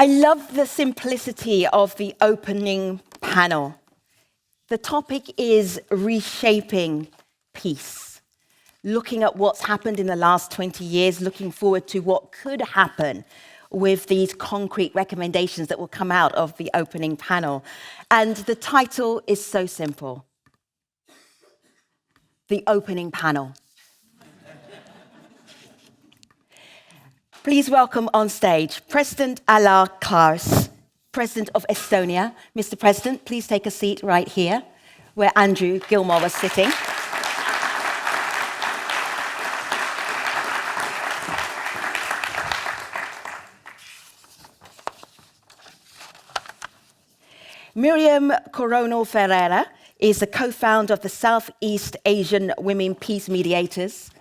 I love the simplicity of the opening panel. The topic is reshaping peace, looking at what's happened in the last 20 years, looking forward to what could happen with these concrete recommendations that will come out of the opening panel. And the title is so simple: The Opening Panel. Please welcome on stage President Klaus, President of Estonia. Mr. President, please take a seat right here, where Andrew Gilmore was sitting. Miriam Coronel Ferreira is the co-founder of the Southeast Asian Women Peace Mediators.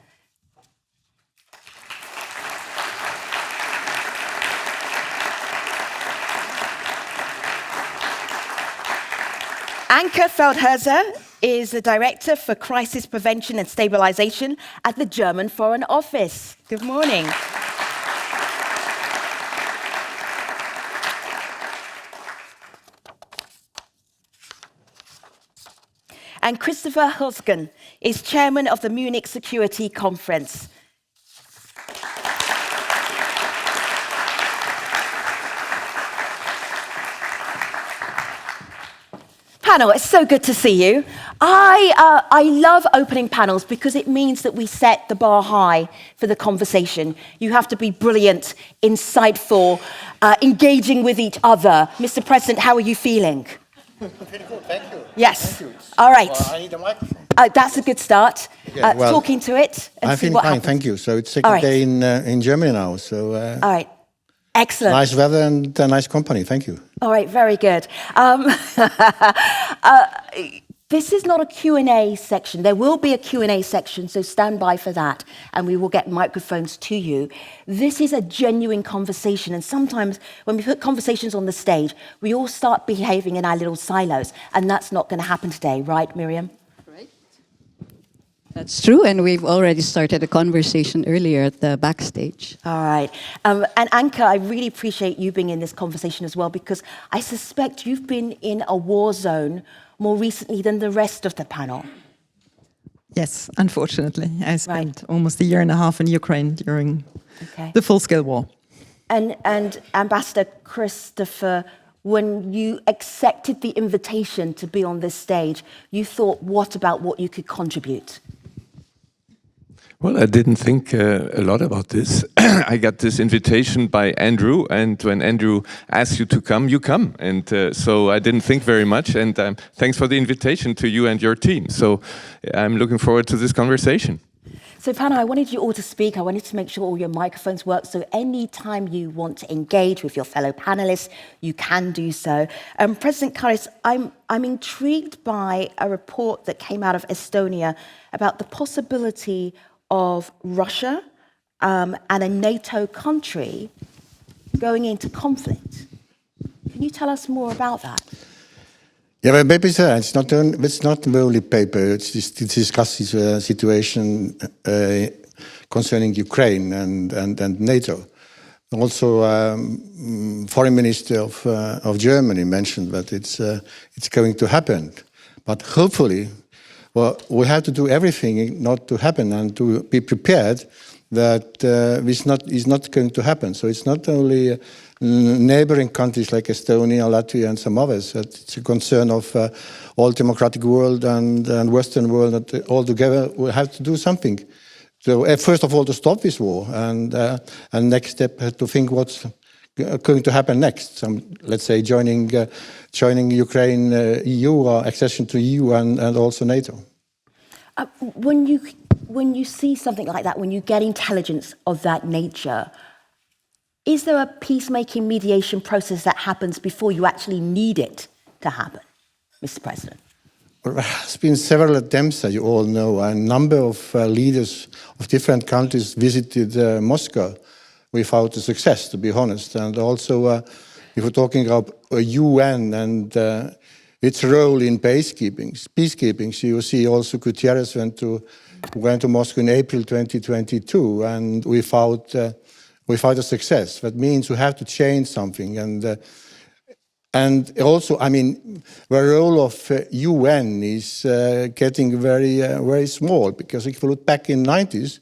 Anke Feldhauser is the Director for Crisis Prevention and Stabilization at the German Foreign Office. Good morning. And Christopher Husgen is Chairman of the Munich Security Conference. Panel, it's so good to see you. I love opening panels because it means that we set the bar high for the conversation. You have to be brilliant, insightful, engaging with each other. Mr. President, how are you feeling? Pretty good, thank you. Yes. Thank you. All right. I need a microphone. That's a good start. Talking to it and I'm see feeling what fine, happens. thank you. So it's second day in Germany now. So all right. Excellent. Nice weather and a nice company. Thank you. All right, very good. This is not a Q&A section. There will be a Q&A section, so stand by for that, and we will get microphones to you. This is a genuine conversation, and sometimes when we put conversations on the stage, we all start behaving in our little silos, and that's not going to happen today, right, Miriam? That's true, and we've already started a conversation earlier at the backstage. All right. And Anke, I really appreciate you being in this conversation as well, because I suspect you've been in a war zone more recently than the rest of the panel. Yes, unfortunately. I spent almost a year and a half in Ukraine during the full-scale war. And Ambassador Christopher, when you accepted the invitation to be on this stage, you thought, what about what you could contribute? Well, I didn't think a lot about this. I got this invitation by Andrew, and when Andrew asks you to come, you come. And so I didn't think very much, and thanks for the invitation to you and your team. So I'm looking forward to this conversation. So, panel, I wanted you all to speak. I wanted to make sure all your microphones work. So any time you want to engage with your fellow panelists, you can do so. President Karis, I'm intrigued by a report that came out of Estonia about the possibility of Russia and a NATO country going into conflict. Can you tell us more about that? Yeah, well, maybe it's not the only paper. It discusses the situation concerning Ukraine and NATO. Also, Foreign Minister of Germany mentioned that it's going to happen, but hopefully. Well, we have to do everything not to happen and to be prepared that this is not going to happen. So it's not only neighboring countries like Estonia, Latvia, and some others. It's a concern of all democratic world and Western world that all together we have to do something. So first of all, to stop this war, and next step to think what's going to happen next. Let's say joining Ukraine, EU, or accession to EU and also NATO. When you see something like that, when you get intelligence of that nature, is there a peacemaking mediation process that happens before you actually need it to happen, Mr. President? Well, there has been several attempts, as you all know. A number of leaders of different countries visited Moscow without success, to be honest. And also, if we're talking about UN and its role in peacekeeping, so you see also Gutierrez went to Moscow in April 2022, and without without a success. That means you have to change something. And also, I mean, the role of UN is getting very small, because if you look back in the 90s,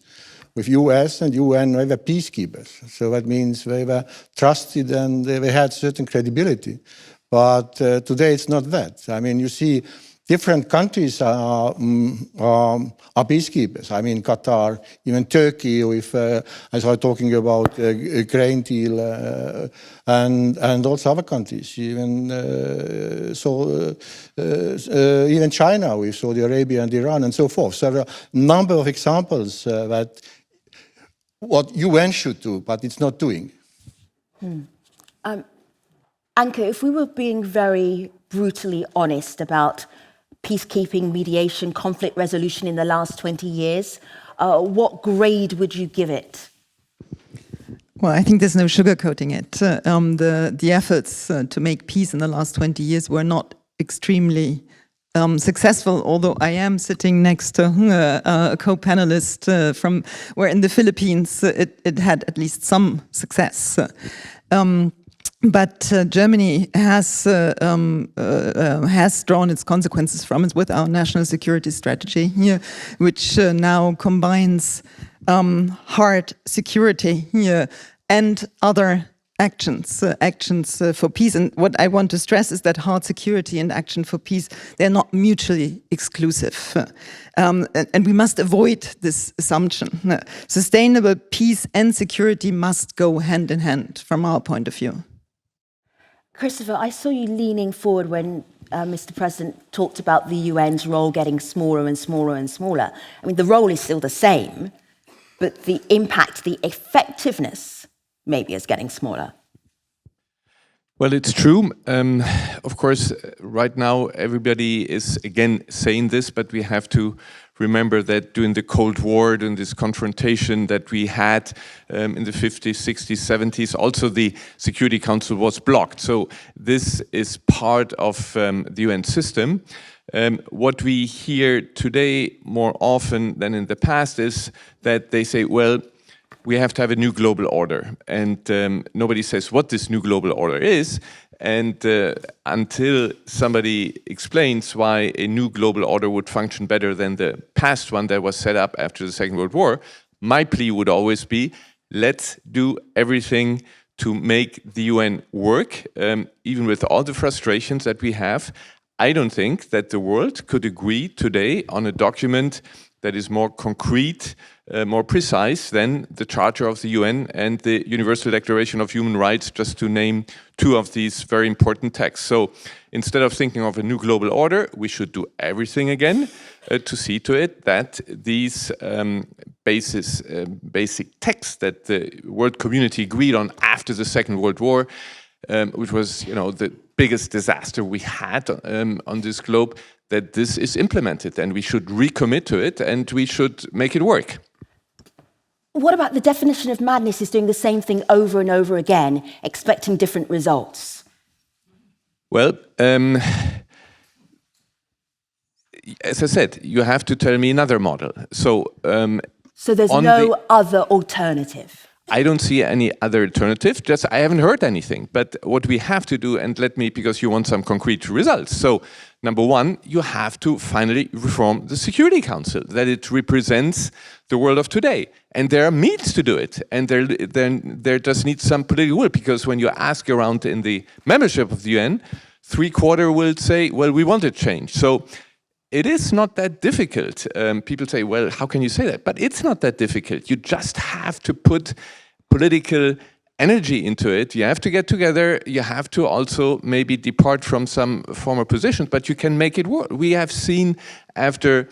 with US and UN, they were peacekeepers. So that means they were trusted and they had certain credibility. But today it's not that. I mean, you see different countries are peacekeepers. I mean, Qatar, even Turkey, with as I was talking about a grain deal, and also other countries, even even China with Saudi Arabia and Iran and so forth. So there are a number of examples that what UN should do, but it's not doing. Anke, if we were being very brutally honest about peacekeeping, mediation, conflict resolution in the last 20 years, what grade would you give it? Well, I think there's no sugarcoating it. The efforts to make peace in the last 20 years were not extremely successful, although I am sitting next to a co-panelist from where in the Philippines it had at least some success. But Germany has drawn its consequences from it with our national security strategy here, which now combines hard security here and other actions for peace. And what I want to stress is that hard security and action for peace, they're not mutually exclusive. And we must avoid this assumption. Sustainable peace and security must go hand in hand from our point of view. Christopher, I saw you leaning forward when Mr. President talked about the UN's role getting smaller and smaller and smaller. I mean, the role is still the same, but the impact, the effectiveness, maybe is getting smaller. Well, it's true. Of course, right now everybody is again saying this, but we have to remember that during the Cold War, during this confrontation that we had in the 50s, 60s, 70s, also the Security Council was blocked. So this is part of the UN system. What we hear today more often than in the past is that they say, well, we have to have a new global order. And nobody says what this new global order is. And until somebody explains why a new global order would function better than the past one that was set up after the Second World War, my plea would always be, let's do everything to make the UN work, even with all the frustrations that we have. I don't think that the world could agree today on a document that is more concrete, more precise than the Charter of the UN and the Universal Declaration of Human Rights, just to name two of these very important texts. So instead of thinking of a new global order, we should do everything again to see to it that these basic texts that the world community agreed on after the Second World War, which was, the biggest disaster we had on this globe, that this is implemented, and we should recommit to it, and we should make it work. What about the definition of madness is doing the same thing over and over again, expecting different results? Well, as I said, you have to tell me another model. So there's no other alternative? I don't see any other alternative, just I haven't heard anything. But what we have to do, and because you want some concrete results. So, number one, you have to finally reform the Security Council, that it represents the world of today. And there are means to do it. And there just needs some political will, because when you ask around in the membership of the UN, 3/4 will say, well, we want a change. So it is not that difficult. People say, well, how can you say that? But it's not that difficult. You just have to put political energy into it. You have to get together. You have to also maybe depart from some former positions, but you can make it work. We have seen after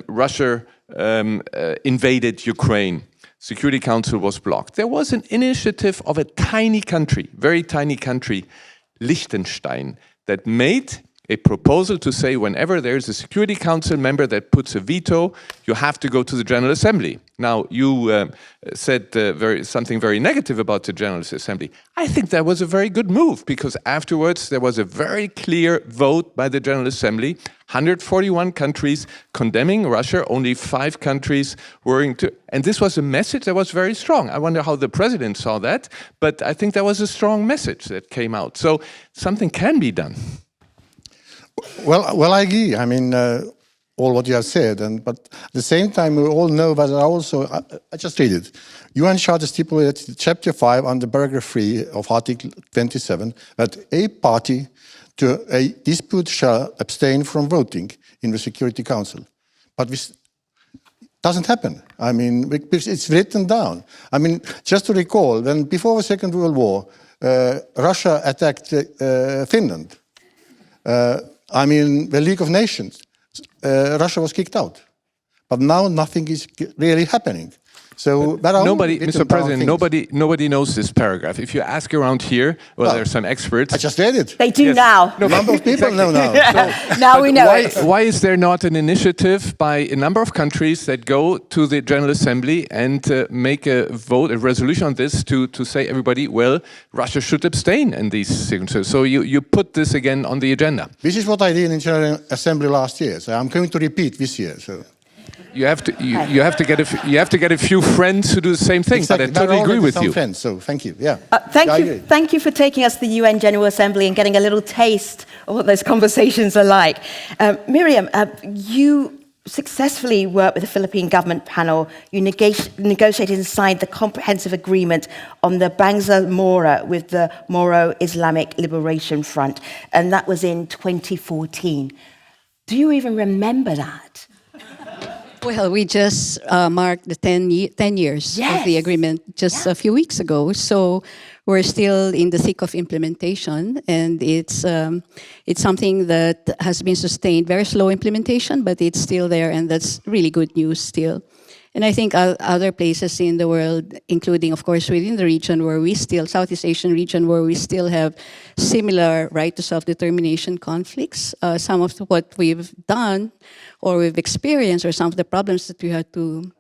Russia invaded Ukraine, Security Council was blocked. There was an initiative of a tiny country, very tiny country, Liechtenstein, that made a proposal to say whenever there's a Security Council member that puts a veto, you have to go to the General Assembly. Now, you said something very negative about the General Assembly. I think that was a very good move, because afterwards there was a very clear vote by the General Assembly, 141 countries condemning Russia, only 5 countries were and this was a message that was very strong. I wonder how the president saw that, but I think that was a strong message that came out. So something can be done. Well, I agree. I mean, all what you have said, but at the same time, we all know that I just read it. UN Charter stipulates Chapter 5 under Paragraph 3 of Article 27 that a party to a dispute shall abstain from voting in the Security Council. But this doesn't happen. I mean, it's written down. I mean, just to recall, when before the Second World War, Russia attacked Finland. I mean, the League of Nations, Russia was kicked out. But now nothing is really happening. So nobody, Mr. President, nobody knows this paragraph. If you ask around here, well, there are some experts. I just read it. They do now. No, number of people know now. So, now we know it. Why is there not an initiative by a number of countries that go to the General Assembly and make a vote, a resolution on this to say everybody, well, Russia should abstain in these signatures. So you put this again on the agenda. This is what I did in General Assembly last year. So I'm going to repeat this year. So. You have to get a few friends who do the same thing. Exactly. But I totally agree with you. Friends, so thank you. Yeah. Thank you for taking us to the UN General Assembly and getting a little taste of what those conversations are like. Miriam, you successfully worked with the Philippine government panel. You negotiated and signed the comprehensive agreement on the Bangsamoro with the Moro Islamic Liberation Front, and that was in 2014. Do you even remember that? Well, we just marked the 10 years of the agreement just a few weeks ago. So we're still in the thick of implementation, and it's something that has been sustained, very slow implementation, but it's still there, and that's really good news still. And I think other places in the world, including, of course, within the region where we still, Southeast Asian region, where we still have similar right to self-determination conflicts, some of what we've done or we've experienced, or some of the problems that we had to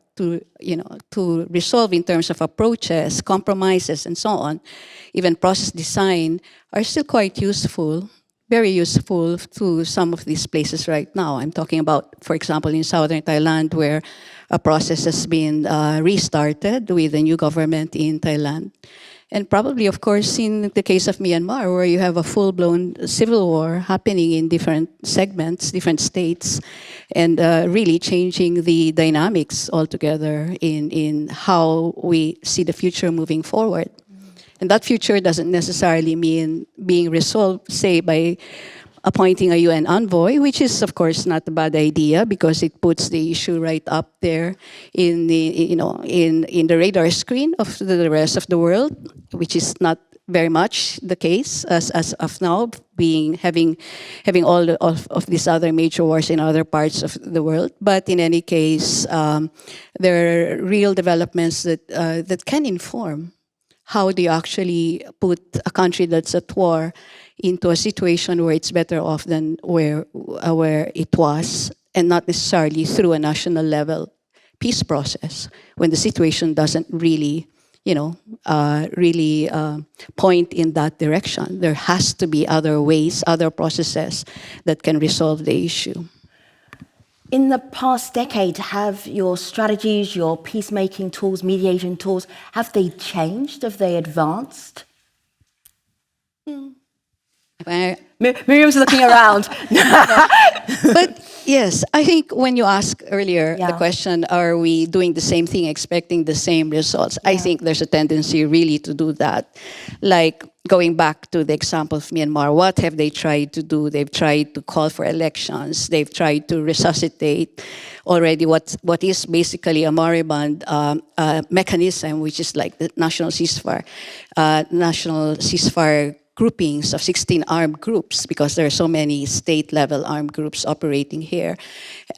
resolve in terms of approaches, compromises, and so on, even process design, are still quite useful, very useful to some of these places right now. I'm talking about, for example, in southern Thailand, where a process has been restarted with a new government in Thailand. And probably, of course, in the case of Myanmar, where you have a full-blown civil war happening in different segments, different states, and really changing the dynamics altogether in how we see the future moving forward. And that future doesn't necessarily mean being resolved, say, by appointing a UN envoy, which is, of course, not a bad idea because it puts the issue right up there in the, in the radar screen of the rest of the world, which is not very much the case as of now, having all of these other major wars in other parts of the world. But in any case, there are real developments that can inform how do you actually put a country that's at war into a situation where it's better off than where it was, and not necessarily through a national level peace process when the situation doesn't really, point in that direction. There has to be other ways, other processes that can resolve the issue. In the past decade, have your strategies, your peacemaking tools, mediation tools, have they changed? Have they advanced? Miriam's looking around. But yes, I think when you asked earlier the question, are we doing the same thing, expecting the same results? I think there's a tendency really to do that. Like going back to the example of Myanmar, what have they tried to do? They've tried to call for elections. They've tried to resuscitate already what is basically a moribund mechanism, which is like the national ceasefire groupings of 16 armed groups, because there are so many state-level armed groups operating here.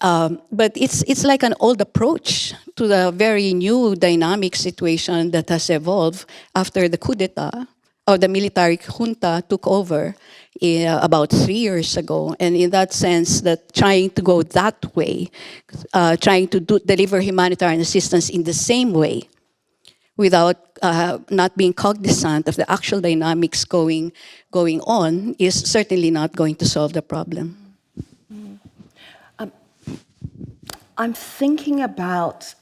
But it's like an old approach to the very new dynamic situation that has evolved after the coup d'etat or the military junta took over about 3 years ago. And in that sense, that trying to go that way, trying to deliver humanitarian assistance in the same way, without not being cognizant of the actual dynamics going on, is certainly not going to solve the problem. I'm thinking about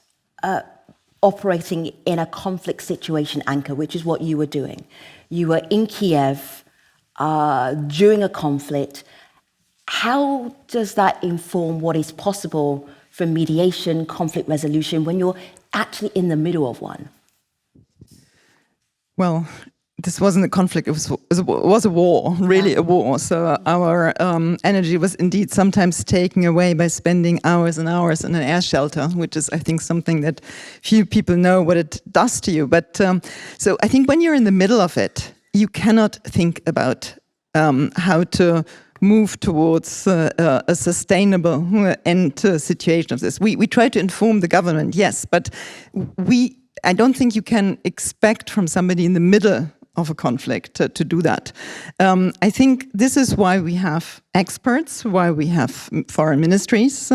operating in a conflict situation, Anka, which is what you were doing. You were in Kiev during a conflict. How does that inform what is possible for mediation, conflict resolution, when you're actually in the middle of one? Well, this wasn't a conflict, it was a war, really a war. So our energy was indeed sometimes taken away by spending hours and hours in an air shelter, which is, I think, something that few people know what it does to you. But so I think when you're in the middle of it, you cannot think about how to move towards a sustainable end situation of this. We try to inform the government, yes, but I don't think you can expect from somebody in the middle of a conflict to do that. I think this is why we have experts, why we have foreign ministries.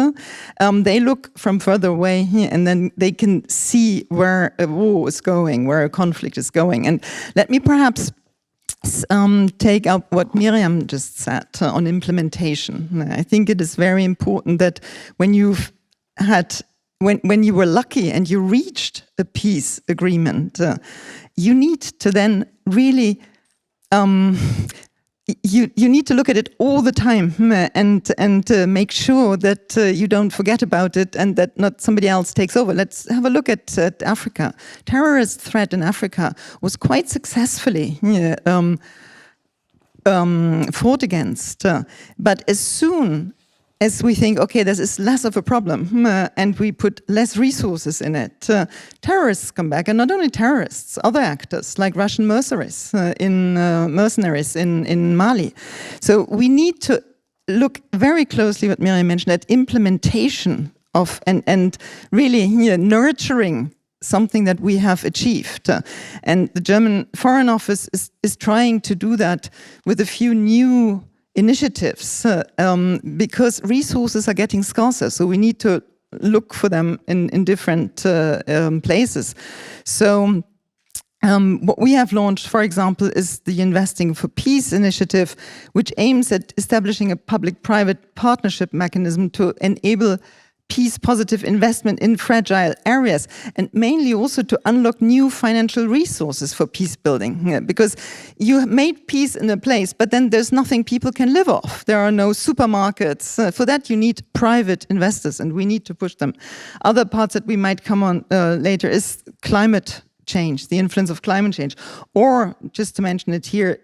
They look from further away and then they can see where a war is going, where a conflict is going. And let me perhaps take up what Miriam just said on implementation. I think it is very important that when you've had when you were lucky and you reached a peace agreement, you need to then really you need to look at it all the time and make sure that you don't forget about it and that not somebody else takes over. Let's have a look at Africa. Terrorist threat in Africa was quite successfully fought against, but as soon as we think, okay, this is less of a problem, and we put less resources in it, terrorists come back, and not only terrorists, other actors like Russian mercenaries in Mali. So we need to look very closely, what Miriam mentioned, at implementation of and really nurturing something that we have achieved. And the German Foreign Office is trying to do that with a few new initiatives because resources are getting scarcer, so we need to look for them in different places. So what we have launched, for example, is the Investing for Peace initiative, which aims at establishing a public-private partnership mechanism to enable peace-positive investment in fragile areas, and mainly also to unlock new financial resources for peace building. Because you made peace in a place, but then there's nothing people can live off. There are no supermarkets. For that, you need private investors, and we need to push them. Other parts that we might come on later is climate change, the influence of climate change, or just to mention it here,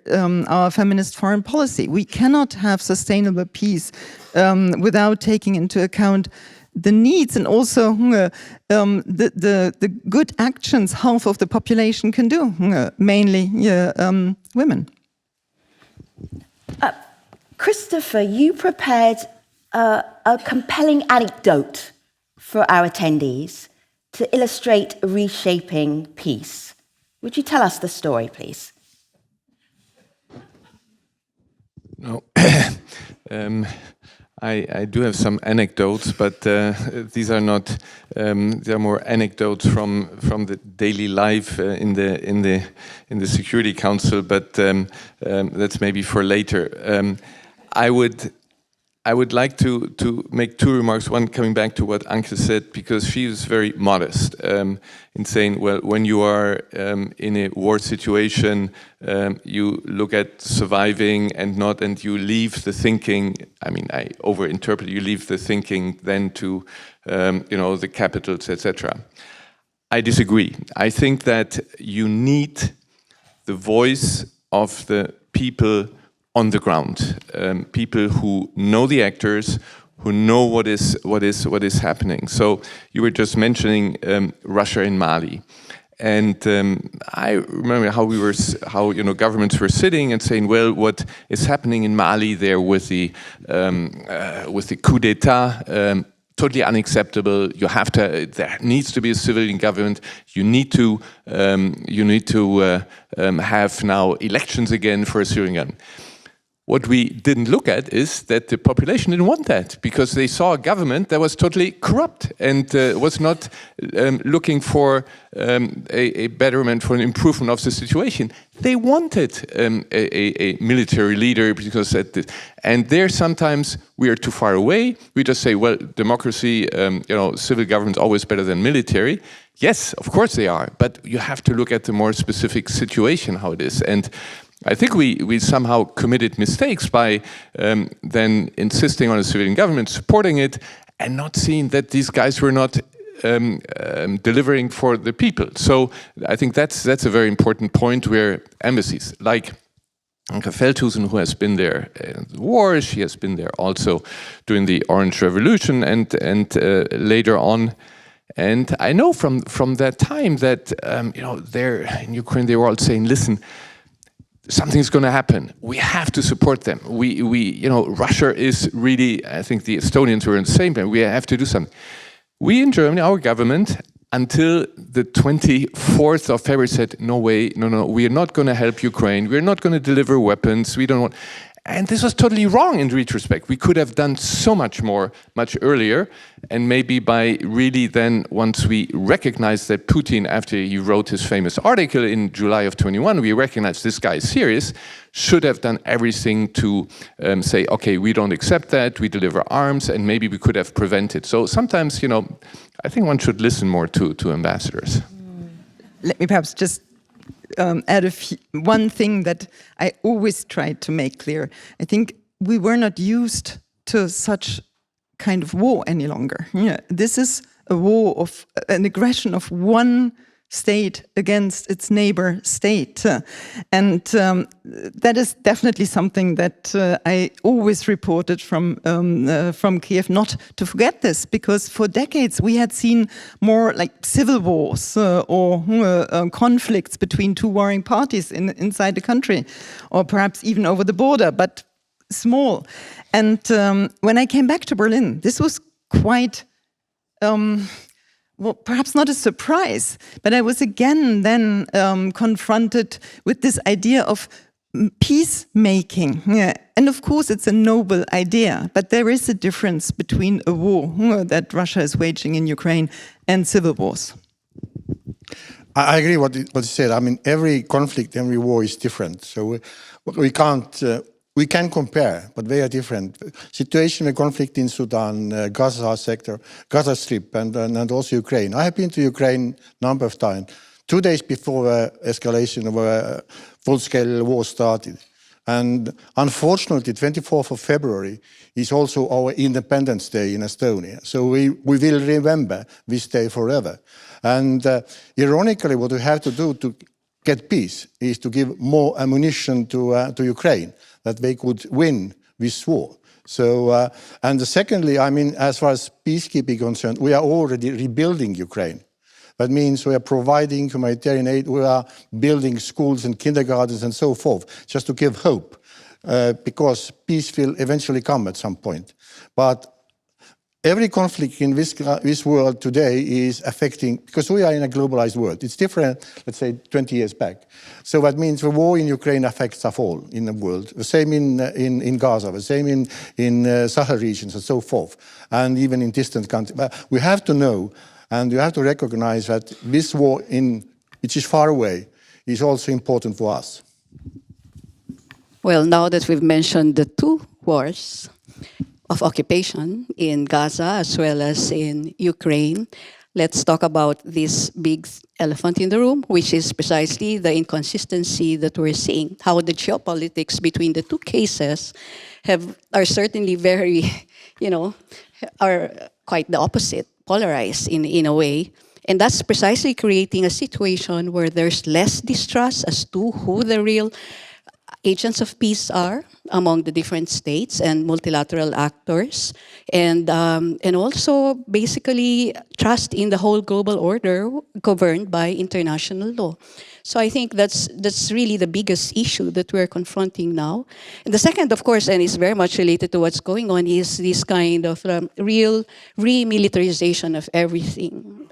our feminist foreign policy. We cannot have sustainable peace without taking into account the needs and also the good actions half of the population can do, mainly women. Christopher, you prepared a compelling anecdote for our attendees to illustrate reshaping peace. Would you tell us the story, please? No. I do have some anecdotes, but these are not. They are more anecdotes from the daily life in the Security Council. But that's maybe for later. I would like to make two remarks. One, coming back to what Anke said, because she was very modest in saying, well, when you are in a war situation, you look at surviving and you leave the thinking. I mean, I overinterpret. You leave the thinking then to, the capitals, etc. I disagree. I think that you need the voice of the people on the ground, people who know the actors, who know what is happening. So you were just mentioning Russia in Mali, and I remember how governments were sitting and saying, well, what is happening in Mali there with the coup d'état? totally unacceptable. You have to. There needs to be a civilian government. You need to have now elections again for a Syrian government. What we didn't look at is that the population didn't want that, because they saw a government that was totally corrupt and was not looking for a betterment, for an improvement of the situation. They wanted a military leader, because and there sometimes we are too far away. We just say, well, democracy, civil government is always better than military. Yes, of course they are, but you have to look at the more specific situation, how it is. And I think we somehow committed mistakes by then insisting on a civilian government, supporting it, and not seeing that these guys were not delivering for the people. So I think that's a very important point, where embassies like Anke Veldhusen, who has been there in the war, she has been there also during the Orange Revolution and later on. And I know from that time that there in Ukraine they were all saying, listen, something's going to happen. We have to support them. Russia is really, I think the Estonians were in the same time. We have to do something. We in Germany, our government, until the 24th of February said, no way, no, we are not going to help Ukraine. We're not going to deliver weapons. We don't want. And this was totally wrong in retrospect. We could have done so much more, much earlier. And maybe by really then, once we recognized that Putin, after he wrote his famous article in July of 21, we recognized this guy is serious, should have done everything to say, okay, we don't accept that, we deliver arms, and maybe we could have prevented. So sometimes, I think one should listen more to ambassadors. Let me perhaps just add one thing that I always try to make clear. I think we were not used to such kind of war any longer. Yeah, this is a war of an aggression of one state against its neighbor state. And that is definitely something that I always reported from Kiev, not to forget this, because for decades we had seen more like civil wars or conflicts between two warring parties inside the country, or perhaps even over the border, but small. And when I came back to Berlin, this was quite well, perhaps not a surprise, but I was again then confronted with this idea of peacemaking. Yeah. And of course, it's a noble idea, but there is a difference between a war that Russia is waging in Ukraine and civil wars. I agree what you said. I mean, every conflict, every war is different. So we can't. We can compare, but they are different. Situation and conflict in Sudan, Gaza sector, Gaza Strip, and also Ukraine. I have been to Ukraine a number of times. 2 days before the escalation of a full-scale war started. And unfortunately, 24th of February is also our Independence Day in Estonia. So we will remember this day forever. And ironically, what we have to do to get peace is to give more ammunition to Ukraine, that they could win this war. So, and secondly, I mean, as far as peacekeeping is concerned, we are already rebuilding Ukraine. That means we are providing humanitarian aid, we are building schools and kindergartens and so forth, just to give hope, because peace will eventually come at some point. But every conflict in this world today is affecting, because we are in a globalized world. It's different, let's say, 20 years back. So that means the war in Ukraine affects us all in the world. The same in Gaza, the same in Sahel regions and so forth, and even in distant countries. But we have to know, and you have to recognize that this war, which is far away, is also important for us. Well, now that we've mentioned the two wars of occupation in Gaza as well as in Ukraine, let's talk about this big elephant in the room, which is precisely the inconsistency that we're seeing, how the geopolitics between the two cases are certainly very, are quite the opposite, polarized in a way. And that's precisely creating a situation where there's less distrust as to who the real agents of peace are among the different states and multilateral actors, and also basically trust in the whole global order governed by international law. So I think that's really the biggest issue that we're confronting now. And the second, of course, and is very much related to what's going on, is this kind of real remilitarization of everything.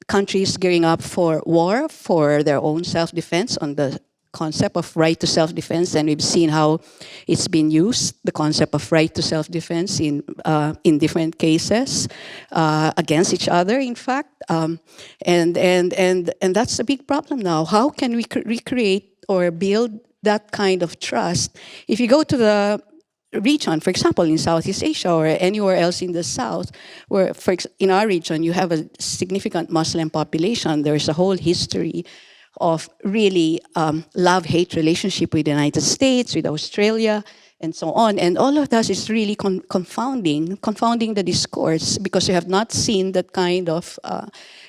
Countries gearing up for war, for their own self-defense, on the concept of right to self-defense, and we've seen how it's been used, the concept of right to self-defense in different cases against each other, in fact, and that's a big problem now. How can we recreate or build that kind of trust? If you go to the region, for example, in Southeast Asia or anywhere else in the South, where in our region you have a significant Muslim population, there's a whole history of really love-hate relationship with the United States, with Australia, and so on. And all of that is really confounding the discourse, because you have not seen that kind of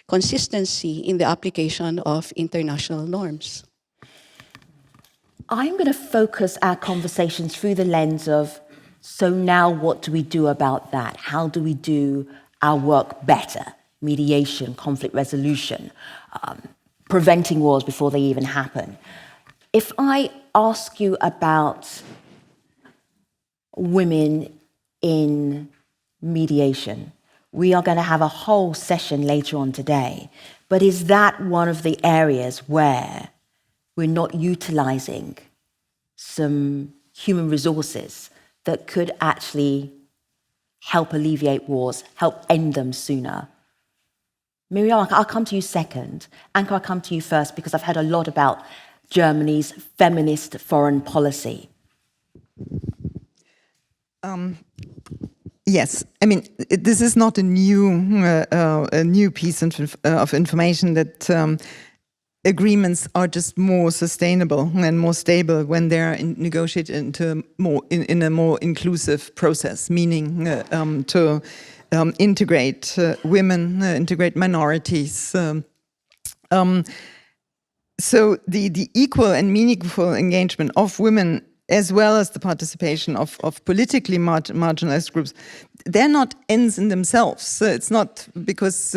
consistency in the application of international norms. I'm going to focus our conversations through the lens of, so now what do we do about that? How do we do our work better? Mediation, conflict resolution, preventing wars before they even happen. If I ask you about women in mediation, we are going to have a whole session later on today, but is that one of the areas where we're not utilizing some human resources that could actually help alleviate wars, help end them sooner? Miriam, I'll come to you second. Anka, I'll come to you first, because I've heard a lot about Germany's feminist foreign policy. Yes, I mean, this is not a new piece of information that agreements are just more sustainable and more stable when they're negotiated into in a more inclusive process, meaning to integrate women, integrate minorities. So the equal and meaningful engagement of women, as well as the participation of politically marginalized groups, they're not ends in themselves. It's not because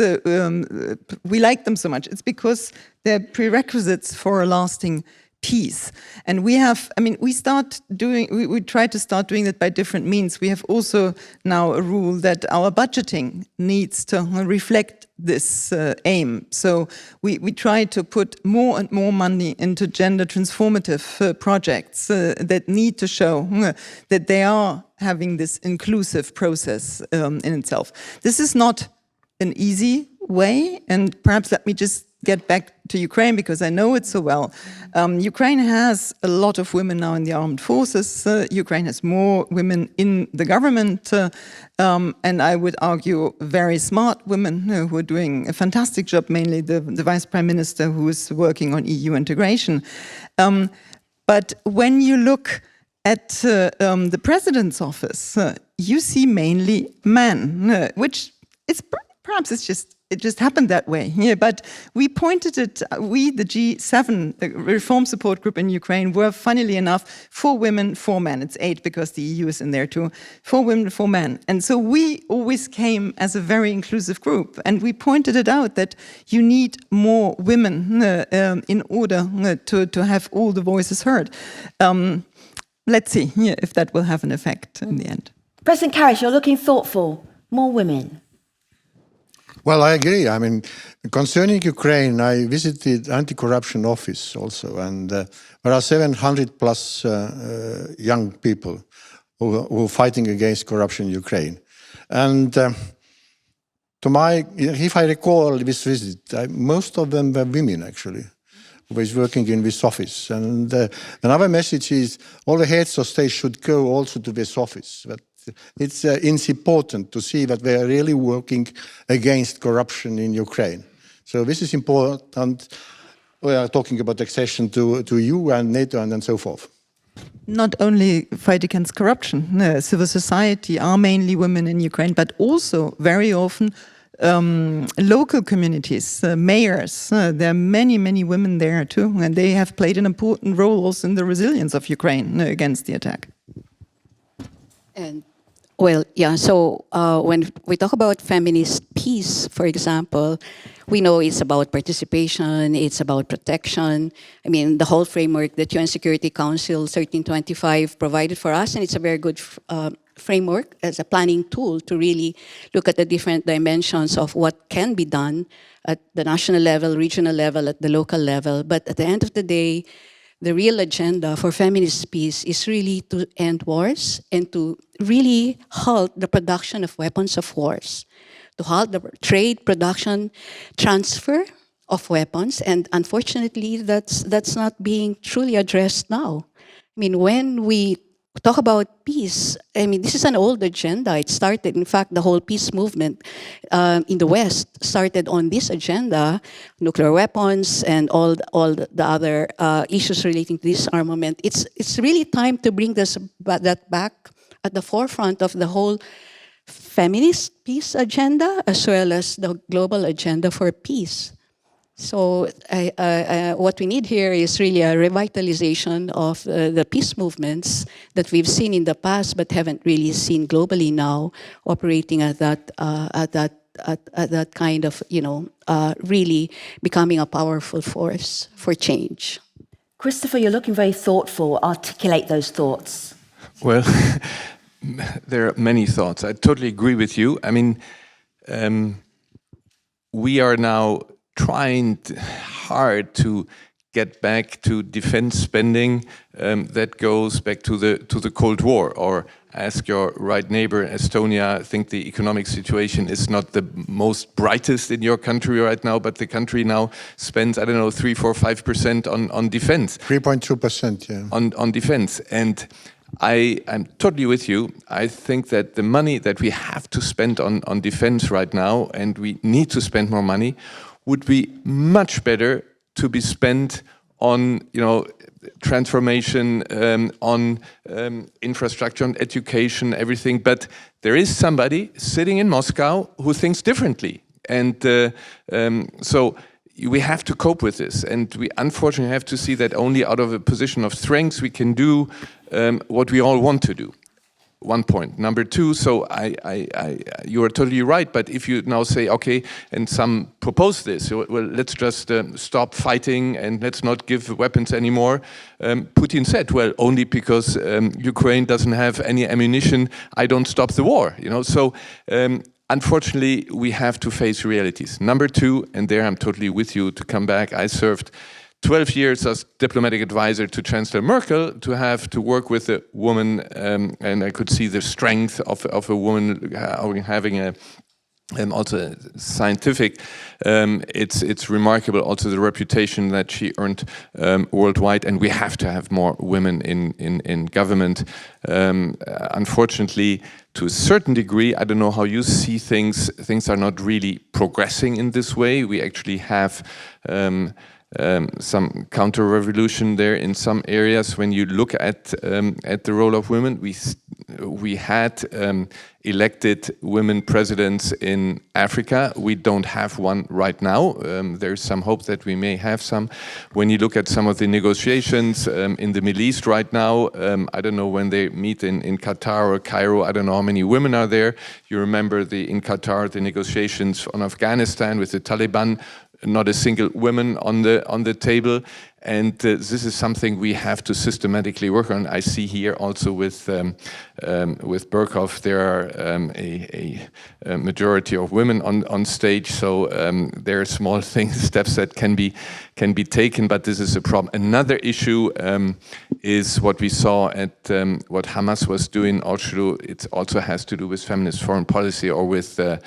we like them so much. It's because they're prerequisites for a lasting peace. And we have, I mean, we try to start doing that by different means. We have also now a rule that our budgeting needs to reflect this aim. So we try to put more and more money into gender transformative projects that need to show that they are having this inclusive process in itself. This is not an easy way, and perhaps let me just get back to Ukraine, because I know it so well. Ukraine has a lot of women now in the armed forces. Ukraine has more women in the government, and I would argue very smart women who are doing a fantastic job, mainly the Vice Prime Minister, who is working on EU integration. But when you look at the President's office, you see mainly men, which is perhaps it just happened that way. Yeah, but we pointed it, the G7, the Reform Support Group in Ukraine, were, funnily enough, 4 women, 4 men. It's 8 because the EU is in there too. 4 women, 4 men. And so we always came as a very inclusive group. And we pointed it out that you need more women in order to have all the voices heard. Let's see if that will have an effect in the end. President Karish, you're looking thoughtful. More women. Well, I agree. I mean, concerning Ukraine, I visited anti-corruption office also, and there are 700 plus young people who are fighting against corruption in Ukraine. And if I recall this visit, most of them were women actually, who was working in this office. And another message is all the heads of state should go also to this office. But it's important to see that they are really working against corruption in Ukraine. So this is important. We are talking about accession to EU and NATO and so forth. Not only fight against corruption, civil society are mainly women in Ukraine, but also very often local communities, mayors. There are many, many women there too, and they have played an important role also in the resilience of Ukraine against the attack. And well, yeah, so when we talk about feminist peace, for example, we know it's about participation, it's about protection. I mean, the whole framework that UN Security Council 1325 provided for us, and it's a very good framework as a planning tool to really look at the different dimensions of what can be done at the national level, regional level, at the local level. But at the end of the day, the real agenda for feminist peace is really to end wars and to really halt the production of weapons of wars, to halt the trade, production, transfer of weapons. And unfortunately, that's not being truly addressed now. I mean, when we talk about peace, I mean, this is an old agenda. It started, in fact, the whole peace movement in the West started on this agenda, nuclear weapons and all the other issues relating to disarmament. It's really time to bring that back at the forefront of the whole feminist peace agenda as well as the global agenda for peace. So what we need here is really a revitalization of the peace movements that we've seen in the past but haven't really seen globally now, operating at that kind of, really becoming a powerful force for change. Christopher, you're looking very thoughtful. Articulate those thoughts. Well, there are many thoughts. I totally agree with you. I mean, we are now trying hard to get back to defense spending that goes back to the Cold War. Or ask your right neighbor, Estonia. I think the economic situation is not the most brightest in your country right now, but the country now spends, I don't know, 3, 4, 5% on defense. 3.2%, yeah. On defense. And I'm totally with you. I think that the money that we have to spend on defense right now, and we need to spend more money, would be much better to be spent on, transformation, on infrastructure, on education, everything. But there is somebody sitting in Moscow who thinks differently. And so we have to cope with this. And we unfortunately have to see that only out of a position of strength we can do what we all want to do. One point. Number two, so you are totally right, but if you now say, okay, and some propose this, well, let's just stop fighting and let's not give weapons anymore. Putin said, well, only because Ukraine doesn't have any ammunition, I don't stop the war. So unfortunately, we have to face realities. Number two, and there I'm totally with you to come back, I served 12 years as diplomatic advisor to Chancellor Merkel, to have to work with a woman, and I could see the strength of a woman having a also scientific. It's remarkable also the reputation that she earned worldwide, and we have to have more women in government. Unfortunately, to a certain degree, I don't know how you see things. Things are not really progressing in this way. We actually have some counter-revolution there in some areas. When you look at the role of women, we had elected women presidents in Africa. We don't have one right now. There's some hope that we may have some. When you look at some of the negotiations in the Middle East right now, I don't know when they meet in Qatar or Cairo, I don't know how many women are there. You remember in Qatar, the negotiations on Afghanistan with the Taliban, not a single woman on the table, and this is something we have to systematically work on. I see here also with Berghoff there are a majority of women on stage, so there are small things, steps that can be taken, but this is a problem. Another issue is what we saw at what Hamas was doing. Also, it also has to do with feminist foreign policy or with the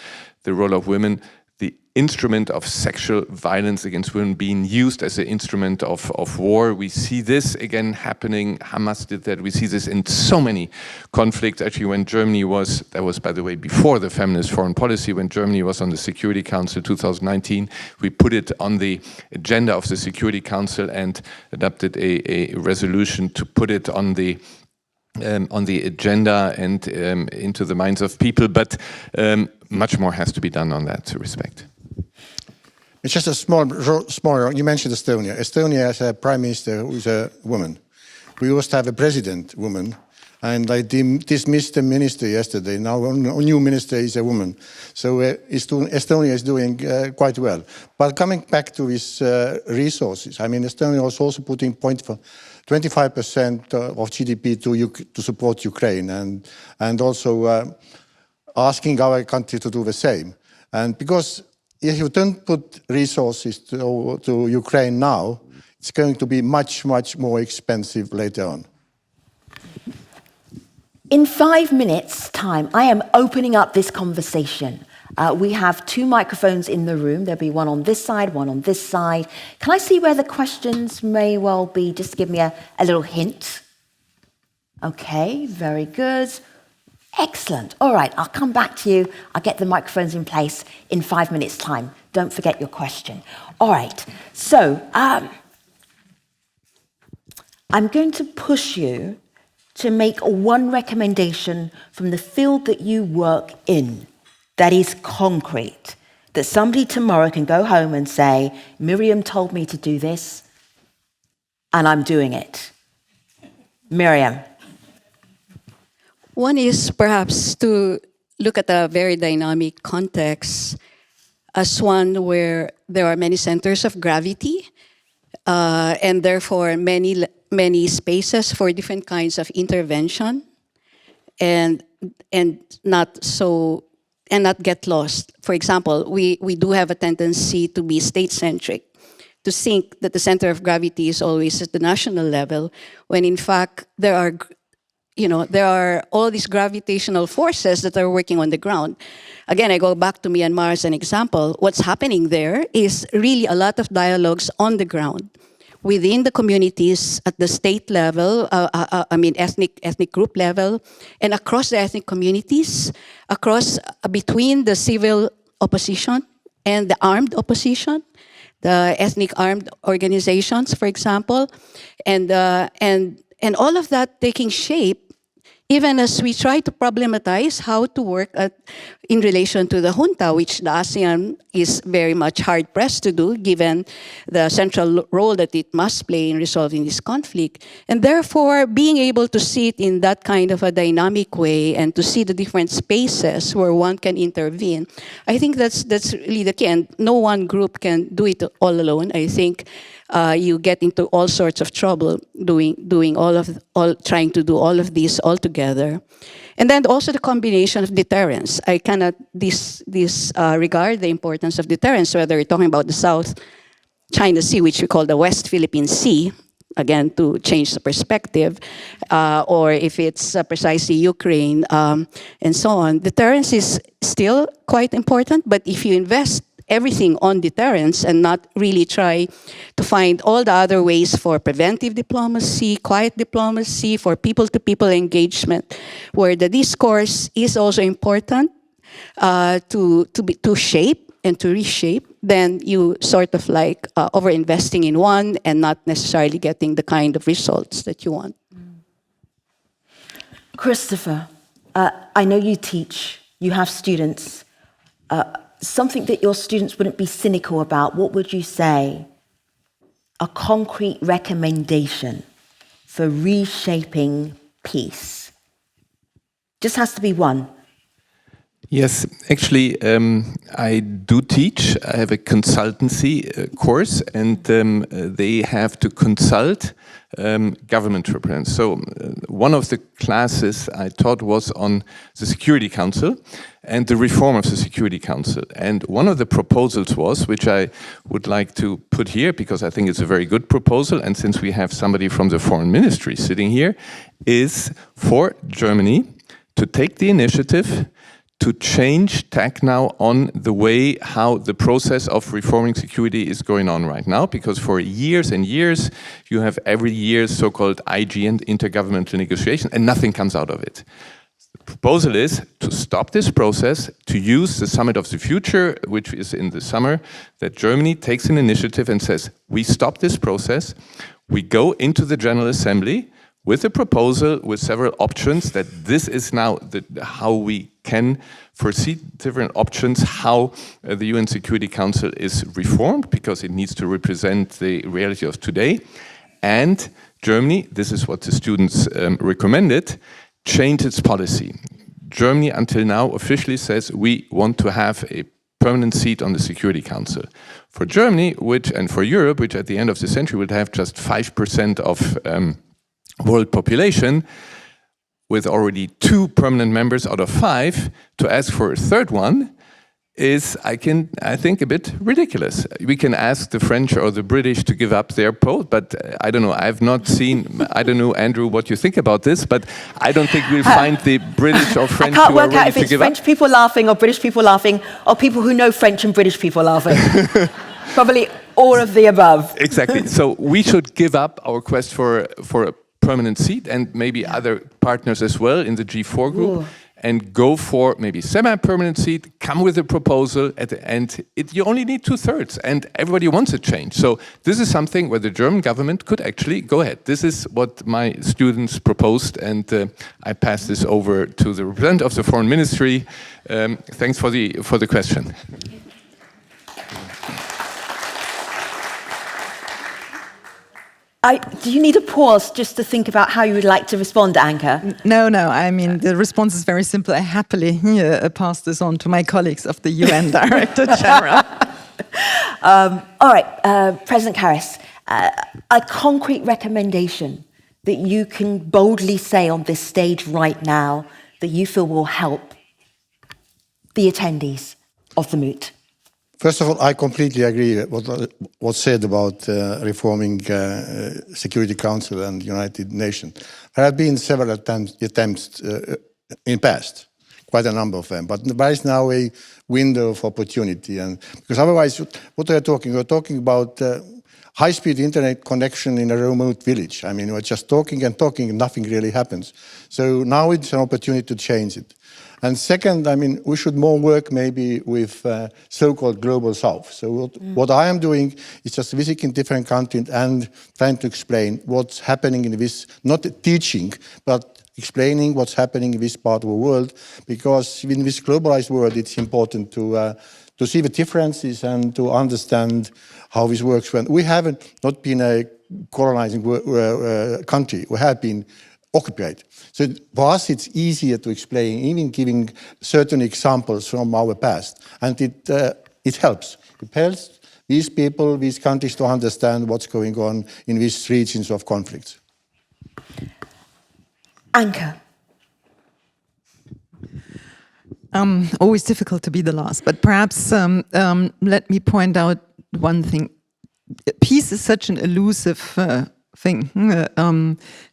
role of women. The instrument of sexual violence against women being used as an instrument of war. We see this again happening. Hamas did that. We see this in so many conflicts. Actually, when Germany was, that was by the way before the feminist foreign policy, when Germany was on the Security Council 2019, we put it on the agenda of the Security Council and adopted a resolution to put it on the on the agenda and into the minds of people, but much more has to be done on that respect. It's just a small, you mentioned Estonia. Estonia has a prime minister who is a woman. We used to have a president woman, and I dismissed the minister yesterday. Now a new minister is a woman. So Estonia is doing quite well. But coming back to these resources, I mean, Estonia was also putting 25% of GDP to support Ukraine, and also asking our country to do the same. And because if you don't put resources to Ukraine now, it's going to be much, much more expensive later on. In 5 minutes' time, I am opening up this conversation. We have 2 microphones in the room. There'll be one on this side, one on this side. Can I see where the questions may well be? Just give me a little hint. Okay, very good. Excellent. All right, I'll come back to you. I'll get the microphones in place in 5 minutes' time. Don't forget your question. All right, so I'm going to push you to make one recommendation from the field that you work in that is concrete, that somebody tomorrow can go home and say, Miriam told me to do this, and I'm doing it. Miriam. One is perhaps to look at a very dynamic context as one where there are many centers of gravity and therefore many spaces for different kinds of intervention and not get lost. For example, we do have a tendency to be state-centric, to think that the center of gravity is always at the national level, when in fact there are all these gravitational forces that are working on the ground. Again, I go back to Myanmar as an example. What's happening there is really a lot of dialogues on the ground within the communities at the state level, ethnic group level, and across the ethnic communities, between the civil opposition and the armed opposition, the ethnic armed organizations, for example, and all of that taking shape even as we try to problematize how to work in relation to the junta, which the ASEAN is very much hard-pressed to do, given the central role that it must play in resolving this conflict. And therefore, being able to see it in that kind of a dynamic way and to see the different spaces where one can intervene, I think that's really the key. And no one group can do it all alone. I think you get into all sorts of trouble trying to do all of this all together. And then also the combination of deterrence. I cannot disregard the importance of deterrence, whether you're talking about the South China Sea, which we call the West Philippine Sea, again, to change the perspective, or if it's precisely Ukraine, and so on. Deterrence is still quite important, but if you invest everything on deterrence and not really try to find all the other ways for preventive diplomacy, quiet diplomacy, for people-to-people engagement, where the discourse is also important to shape and to reshape, then you sort of like over-investing in one and not necessarily getting the kind of results that you want. Christopher, I know you teach, you have students. Something that your students wouldn't be cynical about, what would you say? A concrete recommendation for reshaping peace. Just has to be one. Yes, actually, I do teach. I have a consultancy course, and they have to consult government representatives. So one of the classes I taught was on the Security Council and the reform of the Security Council. And one of the proposals was, which I would like to put here, because I think it's a very good proposal, and since we have somebody from the Foreign Ministry sitting here, is for Germany to take the initiative to change tack now on the way how the process of reforming security is going on right now, because for years and years you have every year so-called IG and intergovernmental negotiation and nothing comes out of it. The proposal is to stop this process, to use the Summit of the Future, which is in the summer, that Germany takes an initiative and says, we stop this process, we go into the General Assembly with a proposal with several options that this is now how we can foresee different options, how the UN Security Council is reformed, because it needs to represent the reality of today. And Germany, this is what the students recommended, change its policy. Germany until now officially says we want to have a permanent seat on the Security Council. For Germany, and for Europe, which at the end of the century would have just 5% of world population, with already 2 permanent members out of 5, to ask for a third one is, I think, a bit ridiculous. We can ask the French or the British to give up their post, but I don't know, I've not seen, I don't know, Andrew, what you think about this, but I don't think we'll find the British or French who are ready to give up. I can't work out if it's French people laughing or British people laughing or people who know French and British people laughing. Probably all of the above. Exactly. So we should give up our quest for a permanent seat, and maybe other partners as well in the G4 group. Ooh. And go for maybe semi-permanent seat, come with a proposal at the end. You only need 2/3, and everybody wants a change. So this is something where the German government could actually go ahead. This is what my students proposed, and I pass this over to the representative of the Foreign Ministry. Thanks for the question. Do you need a pause just to think about how you would like to respond, Anke? No. I mean, the response is very simple. I happily pass this on to my colleagues of the UN Director General. All right, President Karas, a concrete recommendation that you can boldly say on this stage right now that you feel will help the attendees of the moot. First of all, I completely agree with what's said about reforming Security Council and United Nations. There have been several attempts in past, quite a number of them, but there is now a window of opportunity, and because otherwise, what we're talking about high-speed internet connection in a remote village. I mean, we're just talking and talking, and nothing really happens. So now it's an opportunity to change it. And second, I mean, we should more work maybe with so-called Global South. So what I am doing is just visiting different countries and trying to explain what's happening in this, not teaching, but explaining what's happening in this part of the world, because in this globalized world, it's important to see the differences and to understand how this works. When we haven't not been a colonizing country, we have been occupied. So for us, it's easier to explain, even giving certain examples from our past. And it helps. It helps these people, these countries to understand what's going on in these regions of conflicts. Anke. Always difficult to be the last, but perhaps let me point out one thing. Peace is such an elusive thing,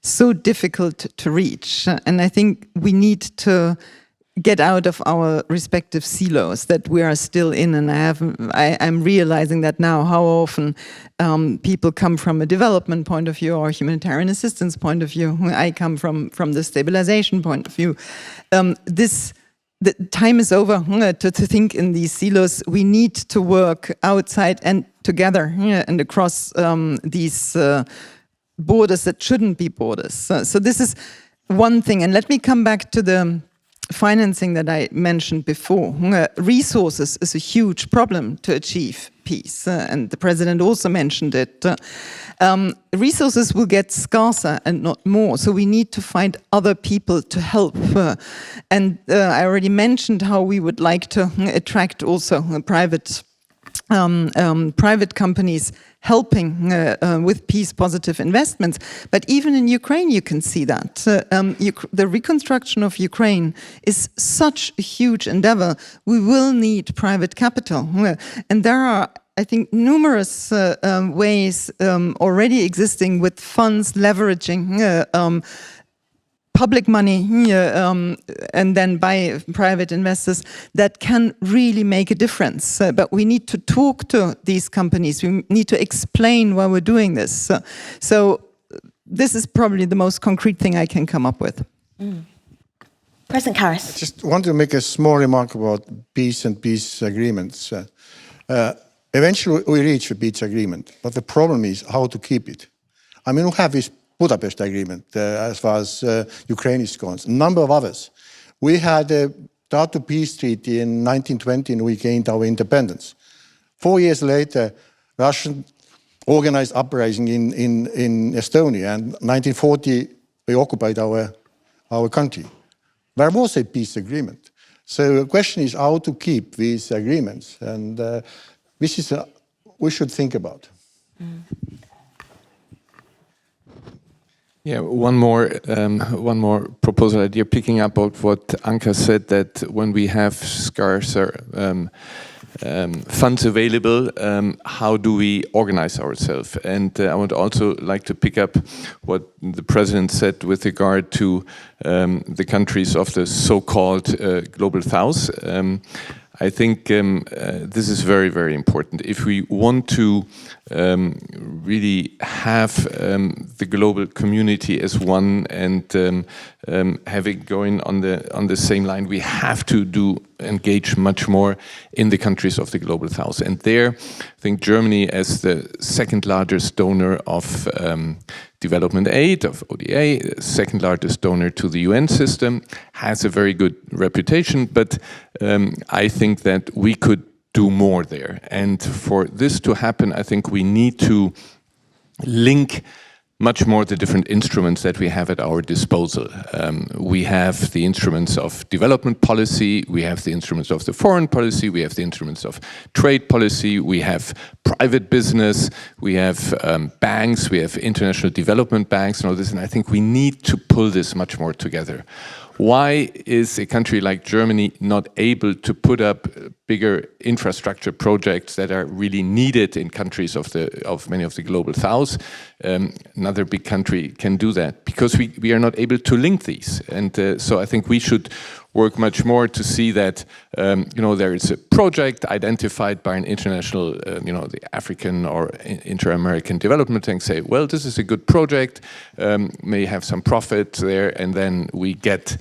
so difficult to reach. And I think we need to get out of our respective silos that we are still in. And I'm realizing that now, how often people come from a development point of view or humanitarian assistance point of view. I come from the stabilization point of view. The time is over to think in these silos. We need to work outside and together and across these borders that shouldn't be borders. So this is one thing. And let me come back to the financing that I mentioned before. Resources is a huge problem to achieve peace. And the president also mentioned it. Resources will get scarcer and not more. So we need to find other people to help. And I already mentioned how we would like to attract also private companies helping with peace-positive investments. But even in Ukraine, you can see that. The reconstruction of Ukraine is such a huge endeavor. We will need private capital. And there are, I think, numerous ways already existing with funds leveraging public money and then by private investors that can really make a difference. But we need to talk to these companies. We need to explain why we're doing this. So this is probably the most concrete thing I can come up with. President Karas. I just want to make a small remark about peace and peace agreements. Eventually we reach a peace agreement, but the problem is how to keep it. I mean, we have this Budapest Agreement, as far as Ukraine is concerned, a number of others. We had a Tartu Peace Treaty in 1920 and we gained our independence. 4 years later, Russian organized uprising in Estonia, and 1940 they occupied our country. There was a peace agreement. So the question is how to keep these agreements, and this is we should think about. Yeah, one more proposal idea, picking up on what Anka said, that when we have scarcer funds available, how do we organize ourselves? And I would also like to pick up what the President said with regard to the countries of the so-called Global South. I think this is very, very important. If we want to really have the global community as one and have it going on the same line, we have to engage much more in the countries of the Global South. And there, I think Germany, as the second largest donor of development aid, of ODA, second largest donor to the UN system, has a very good reputation, but I think that we could do more there. And for this to happen, I think we need to link much more the different instruments that we have at our disposal. We have the instruments of development policy, we have the instruments of the foreign policy, we have the instruments of trade policy, we have private business, we have banks, we have international development banks and all this, and I think we need to pull this much more together. Why is a country like Germany not able to put up bigger infrastructure projects that are really needed in countries of many of the Global South? Another big country can do that because we are not able to link these. And so I think we should work much more to see that there is a project identified by an international, the African or Inter-American Development Bank, say, well, this is a good project, may have some profit there, and then we get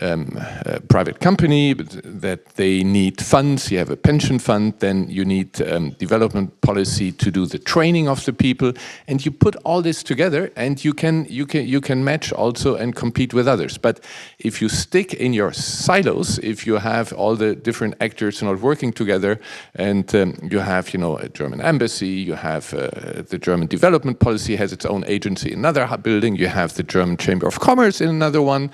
a private company that they need funds. You have a pension fund, then you need development policy to do the training of the people, and you put all this together, and you can match also and compete with others. But if you stick in your silos, if you have all the different actors not working together, and you have a German embassy, you have the German development policy has its own agency in another building, you have the German Chamber of Commerce in another one.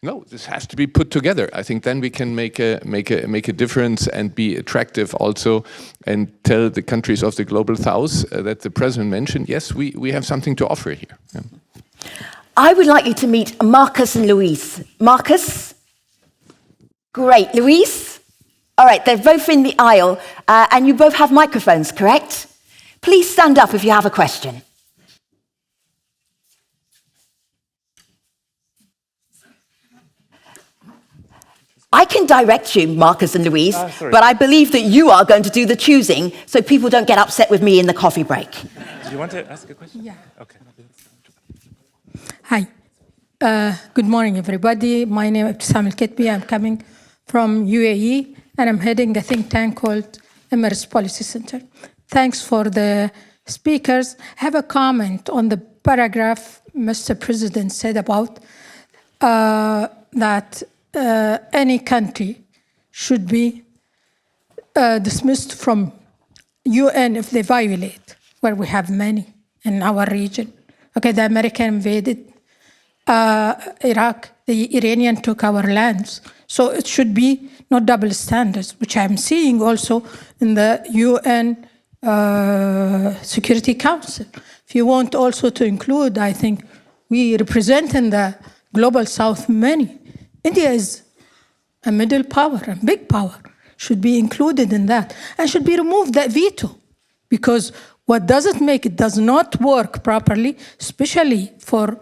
No, this has to be put together. I think then we can make a difference and be attractive also, and tell the countries of the Global South that the President mentioned, yes, we have something to offer here. Yeah. I would like you to meet Marcus and Louise. Marcus? Great. Louise? All right, they're both in the aisle, and you both have microphones, correct? Please stand up if you have a question. I can direct you, Marcus and Louise, but I believe that you are going to do the choosing so people don't get upset with me in the coffee break. Do you want to ask a question? Yeah. Okay. Hi. Good morning, everybody. My name is Sam Al-Ketbi. I'm coming from UAE, and I'm heading a think tank called Emirates Policy Center. Thanks for the speakers. I have a comment on the paragraph Mr. President said about that any country should be dismissed from UN if they violate, where we have many in our region. Okay, the American invaded Iraq, the Iranian took our lands. So it should be not double standards, which I'm seeing also in the UN Security Council. If you want also to include, I think we represent in the Global South many. India is a middle power, a big power, should be included in that, and should be removed, that veto, because what does it does not work properly, especially for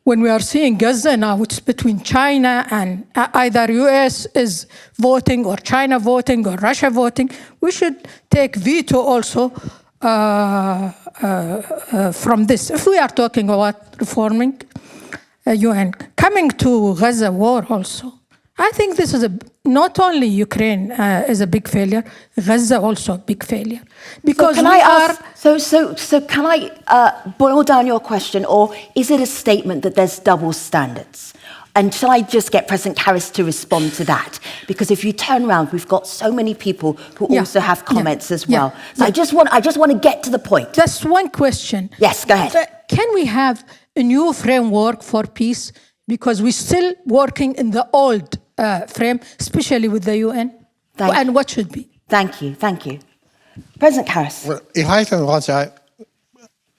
when we are seeing Gaza now, it's between China and either US is voting or China voting or Russia voting. We should take veto also from this, if we are talking about reforming UN. Coming to Gaza war also, I think this is not only Ukraine is a big failure, Gaza also a big failure. Because can I ask, so can I boil down your question, or is it a statement that there's double standards? And shall I just get President Harris to respond to that? Because if you turn around, we've got so many people who also have comments as well. So I just want to get to the point. Just one question. Yes, go ahead. Can we have a new framework for peace? Because we're still working in the old frame, especially with the UN. And what should be? Thank you. President Harris. Well, if I can answer,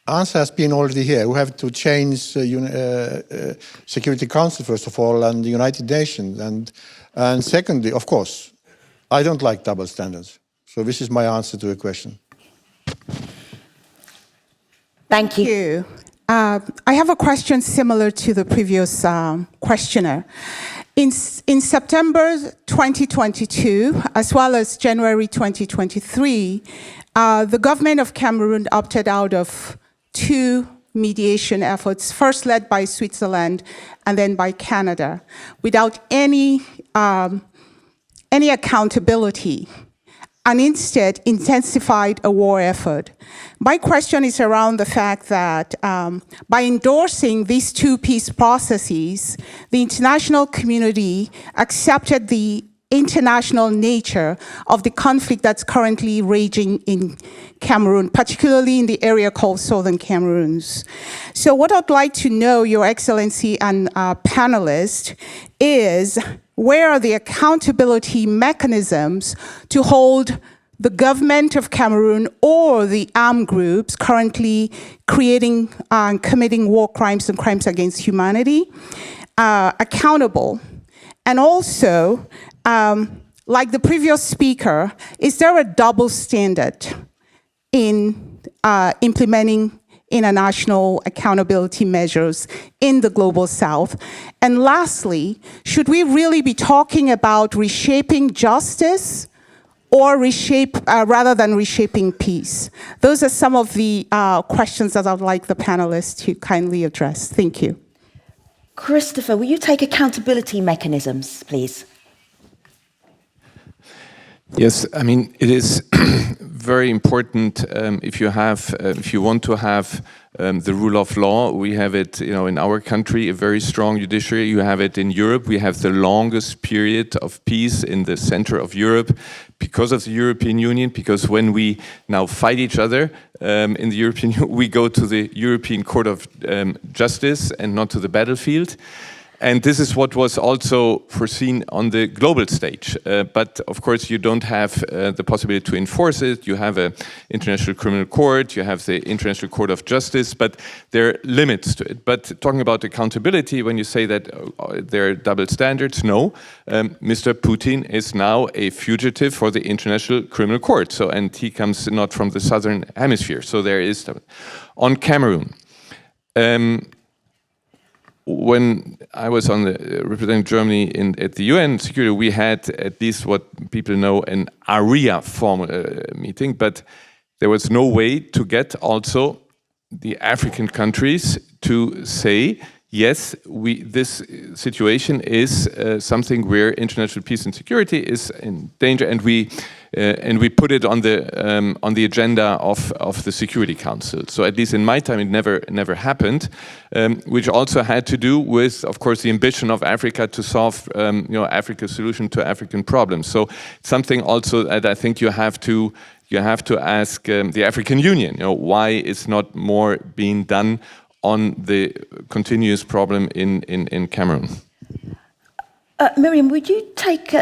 answer has been already here. We have to change Security Council, first of all, and the United Nations. And secondly, of course, I don't like double standards. So this is my answer to the question. Thank you. Thank you. I have a question similar to the previous questioner. In September 2022, as well as January 2023, the government of Cameroon opted out of 2 mediation efforts, first led by Switzerland and then by Canada, without any accountability, and instead intensified a war effort. My question is around the fact that by endorsing these 2 peace processes, the international community accepted the international nature of the conflict that's currently raging in Cameroon, particularly in the area called Southern Cameroons. So what I'd like to know, Your Excellency and panelists, is where are the accountability mechanisms to hold the government of Cameroon or the armed groups currently creating and committing war crimes and crimes against humanity accountable? And also, like the previous speaker, is there a double standard in implementing international accountability measures in the Global South? And lastly, should we really be talking about reshaping justice or rather than reshaping peace? Those are some of the questions that I'd like the panelists to kindly address. Thank you. Christopher, will you take accountability mechanisms, please? Yes, I mean, it is very important if you want to have the rule of law. We have it, in our country, a very strong judiciary. You have it in Europe. We have the longest period of peace in the center of Europe because of the European Union, because when we now fight each other in the European Union, we go to the European Court of Justice and not to the battlefield. And this is what was also foreseen on the global stage. But of course, you don't have the possibility to enforce it. You have an International Criminal Court, you have the International Court of Justice, but there are limits to it. But talking about accountability, when you say that there are double standards, no. Mr. Putin is now a fugitive for the International Criminal Court. So, and he comes not from the southern hemisphere. So there is, on Cameroon. When I was representing Germany at the UN Security, we had at least what people know an area formal meeting, but there was no way to get also the African countries to say, yes, this situation is something where international peace and security is in danger, and we put it on the agenda of the Security Council. So at least in my time, it never happened, which also had to do with, of course, the ambition of Africa to solve, Africa's solution to African problems. So something also that I think you have to ask the African Union. Why is not more being done on the continuous problem in Cameroon? Miriam, would you take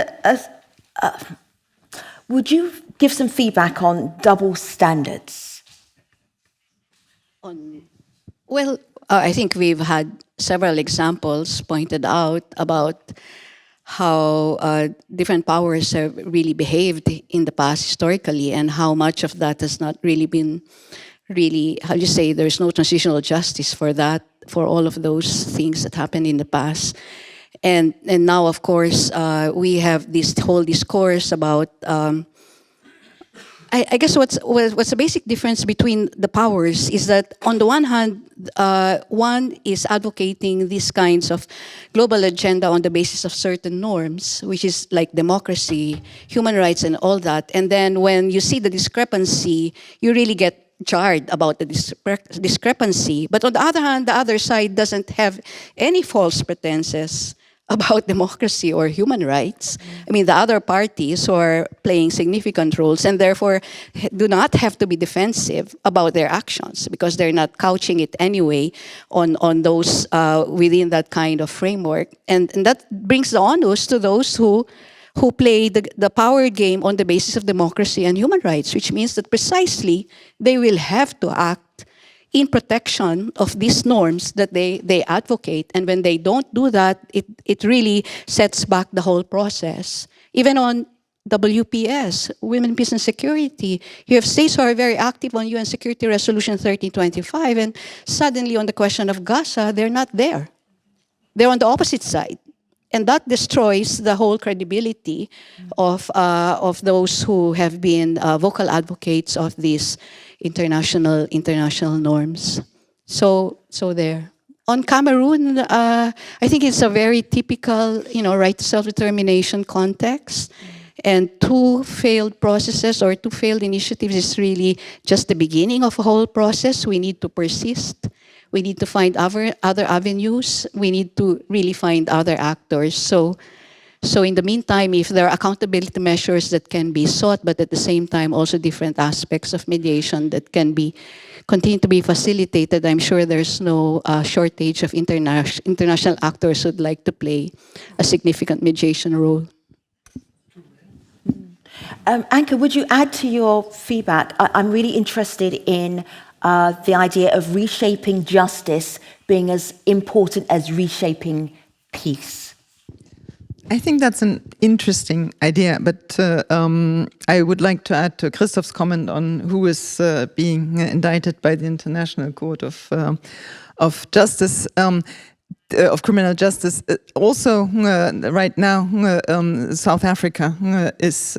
would you give some feedback on double standards? Well, I think we've had several examples pointed out about how different powers have really behaved in the past historically, and how much of that has not really been there's no transitional justice for that, for all of those things that happened in the past. And now, of course, we have this whole discourse about, I guess what's the basic difference between the powers is that on the one hand, one is advocating these kinds of global agenda on the basis of certain norms, which is like democracy, human rights, and all that. And then when you see the discrepancy, you really get jarred about the discrepancy. But on the other hand, the other side doesn't have any false pretenses about democracy or human rights. I mean, the other parties are playing significant roles and therefore do not have to be defensive about their actions because they're not couching it anyway on those within that kind of framework. And that brings the onus to those who play the power game on the basis of democracy and human rights, which means that precisely they will have to act in protection of these norms that they advocate. And when they don't do that, it really sets back the whole process. Even on WPS, Women, Peace and Security, you have states who are very active on UN Security Resolution 1325, and suddenly on the question of Gaza, they're not there. They're on the opposite side. And that destroys the whole credibility of those who have been vocal advocates of these international norms. So there. On Cameroon, I think it's a very typical, right to self-determination context. And 2 failed processes or 2 failed initiatives is really just the beginning of a whole process. We need to persist. We need to find other avenues. We need to really find other actors. So in the meantime, if there are accountability measures that can be sought, but at the same time also different aspects of mediation that can continue to be facilitated, I'm sure there's no shortage of international actors who'd like to play a significant mediation role. Anke, would you add to your feedback? I'm really interested in the idea of reshaping justice being as important as reshaping peace. I think that's an interesting idea, but I would like to add to Christoph's comment on who is being indicted by the International Court of Justice, of Criminal Justice. Also, right now, South Africa is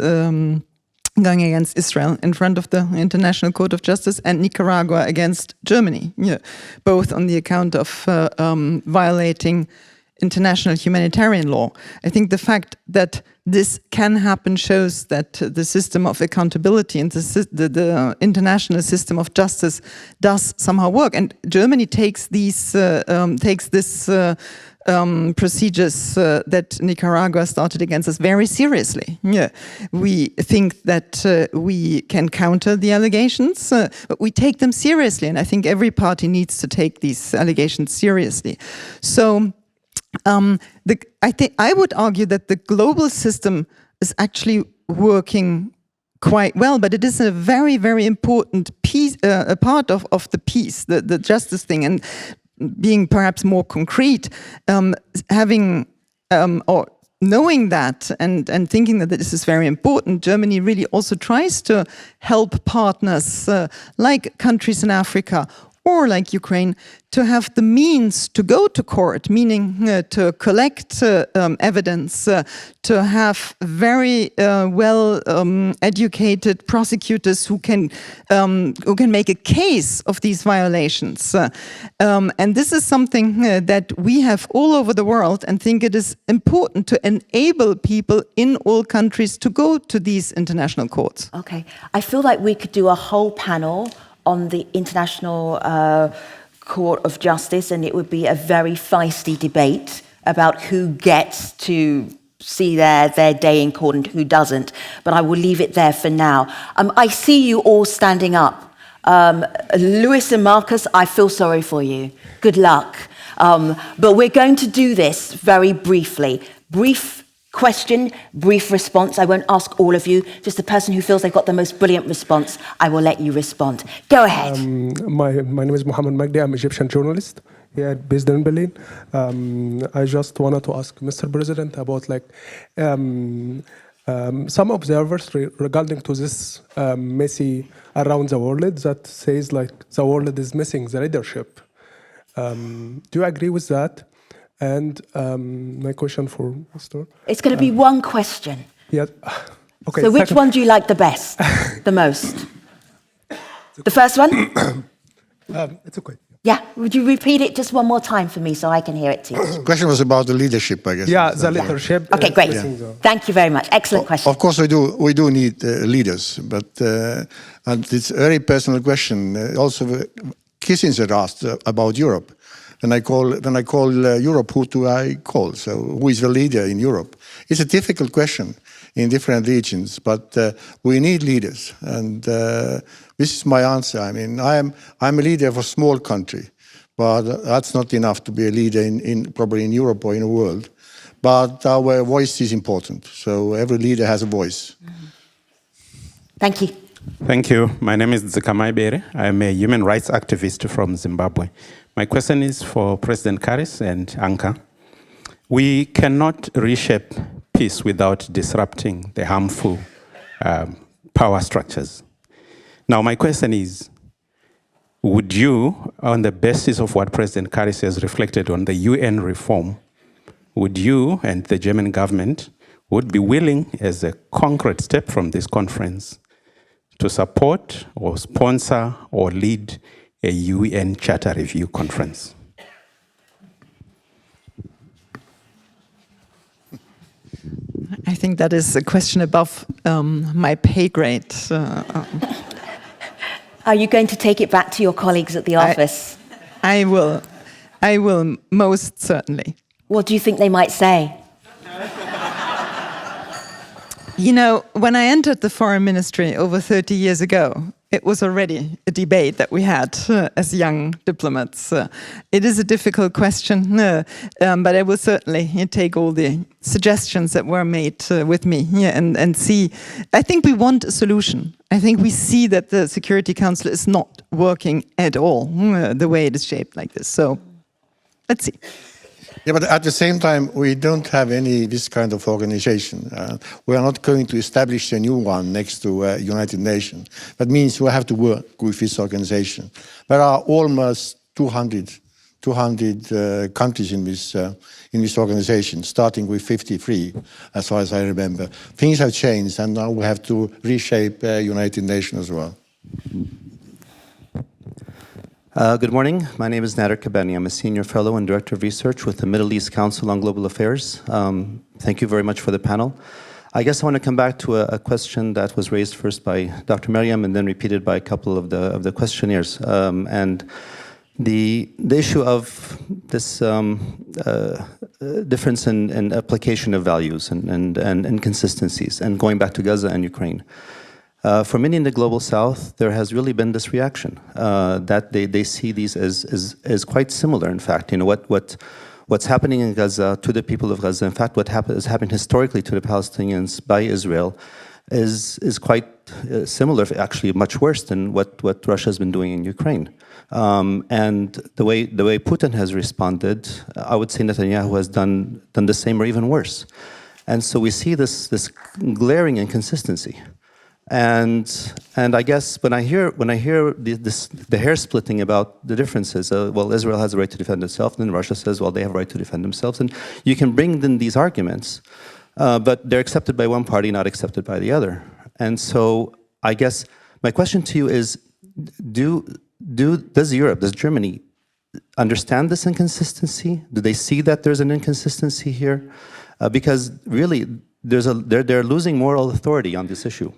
going against Israel in front of the International Court of Justice, and Nicaragua against Germany, both on the account of violating international humanitarian law. I think the fact that this can happen shows that the system of accountability and the international system of justice does somehow work. And Germany takes this procedures that Nicaragua started against us very seriously. We think that we can counter the allegations, but we take them seriously. And I think every party needs to take these allegations seriously. So I would argue that the global system is actually working quite well, but it is a very, very important piece, a part of the piece, the justice thing, and being perhaps more concrete, having or knowing that and thinking that this is very important, Germany really also tries to help partners like countries in Africa or like Ukraine to have the means to go to court, meaning to collect evidence, to have very well-educated prosecutors who can make a case of these violations. And this is something that we have all over the world, and think it is important to enable people in all countries to go to these international courts. Okay, I feel like we could do a whole panel on the International Court of Justice, and it would be a very feisty debate about who gets to see their day in court and who doesn't. But I will leave it there for now. I see you all standing up. Lewis and Marcus, I feel sorry for you. Good luck. But we're going to do this very briefly. Brief question, brief response. I won't ask all of you, just the person who feels they've got the most brilliant response, I will let you respond. Go ahead. My name is Mohammed Magdi. I'm an Egyptian journalist here based in Berlin. I just wanted to ask Mr. President about some observers regarding to this messy around the world that says the world is missing the leadership. Do you agree with that? And my question for Mr. It's going to be one question. Yeah. Okay, So which second- one do you like the best, the most? The first one? It's okay. Yeah, would you repeat it just one more time for me so I can hear it too? The question was about the leadership, I guess. Yeah, the leadership. Okay, is great. missing the- Thank you very much. Excellent question. Of course, we do need leaders, but and it's a very personal question. Also, Kissinger asked about Europe. When I call Europe, who do I call? So, who is the leader in Europe? It's a difficult question in different regions, but we need leaders, and this is my answer. I mean, I'm a leader of a small country, but that's not enough to be a leader probably in Europe or in the world. But our voice is important, so every leader has a voice. Thank you. Thank you. My name is Zikamai Bere. I'm a human rights activist from Zimbabwe. My question is for President Karis and Anka. We cannot reshape peace without disrupting the harmful power structures. Now, my question is, would you, on the basis of what President Karis has reflected on the UN reform, would you and the German government would be willing, as a concrete step from this conference, to support or sponsor or lead a UN Charter Review conference? I think that is a question above my pay grade. Are you going to take it back to your colleagues at the office? I will most certainly. What do you think they might say? You know, when I entered the foreign ministry over 30 years ago, it was already a debate that we had as young diplomats. It is a difficult question, but I will certainly take all the suggestions that were made with me and see. I think we want a solution. I think we see that the Security Council is not working at all the way it is shaped like this. So let's see. Yeah, but at the same time, we don't have this kind of organization. We are not going to establish a new one next to United Nations. That means we have to work with this organization. There are almost 200 countries in this organization, starting with 53, as far as I remember. Things have changed, and now we have to reshape United Nations as well. Good morning. My name is Nader Kabani. I'm a senior fellow and director of research with the Middle East Council on Global Affairs. Thank you very much for the panel. I guess I want to come back to a question that was raised first by Dr. Maryam and then repeated by a couple of the questionnaires. And the issue of this difference in application of values and inconsistencies, and going back to Gaza and Ukraine. For many in the Global South, there has really been this reaction that they see these as quite similar. In fact, you know, what's happening in Gaza to the people of Gaza, in fact, what has happened historically to the Palestinians by Israel is quite similar, actually much worse than what Russia has been doing in Ukraine. And the way Putin has responded, I would say Netanyahu has done the same or even worse. And so we see this glaring inconsistency. And I guess when I hear the hair splitting about the differences, well, Israel has a right to defend itself, and then Russia says, well, they have a right to defend themselves, and you can bring in these arguments, but they're accepted by one party, not accepted by the other. And so I guess my question to you is, does Germany understand this inconsistency? Do they see that there's an inconsistency here? Because really, they're losing moral authority on this issue.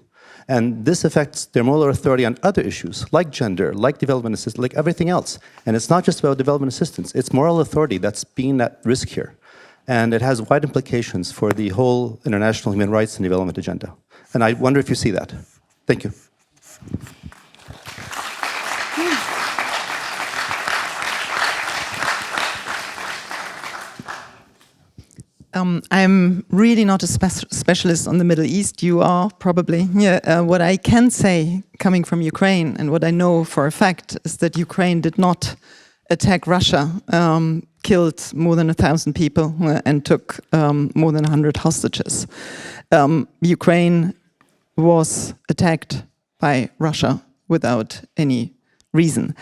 And this affects their moral authority on other issues, like gender, like development assistance, like everything else. And it's not just about development assistance, it's moral authority that's being at risk here. And it has wide implications for the whole international human rights and development agenda. And I wonder if you see that. Thank you. I'm really not a specialist on the Middle East. You are probably. Yeah. What I can say, coming from Ukraine, and what I know for a fact, is that Ukraine did not attack Russia, killed more than 1,000 people, and took more than 100 hostages. Ukraine was attacked by Russia without any reason.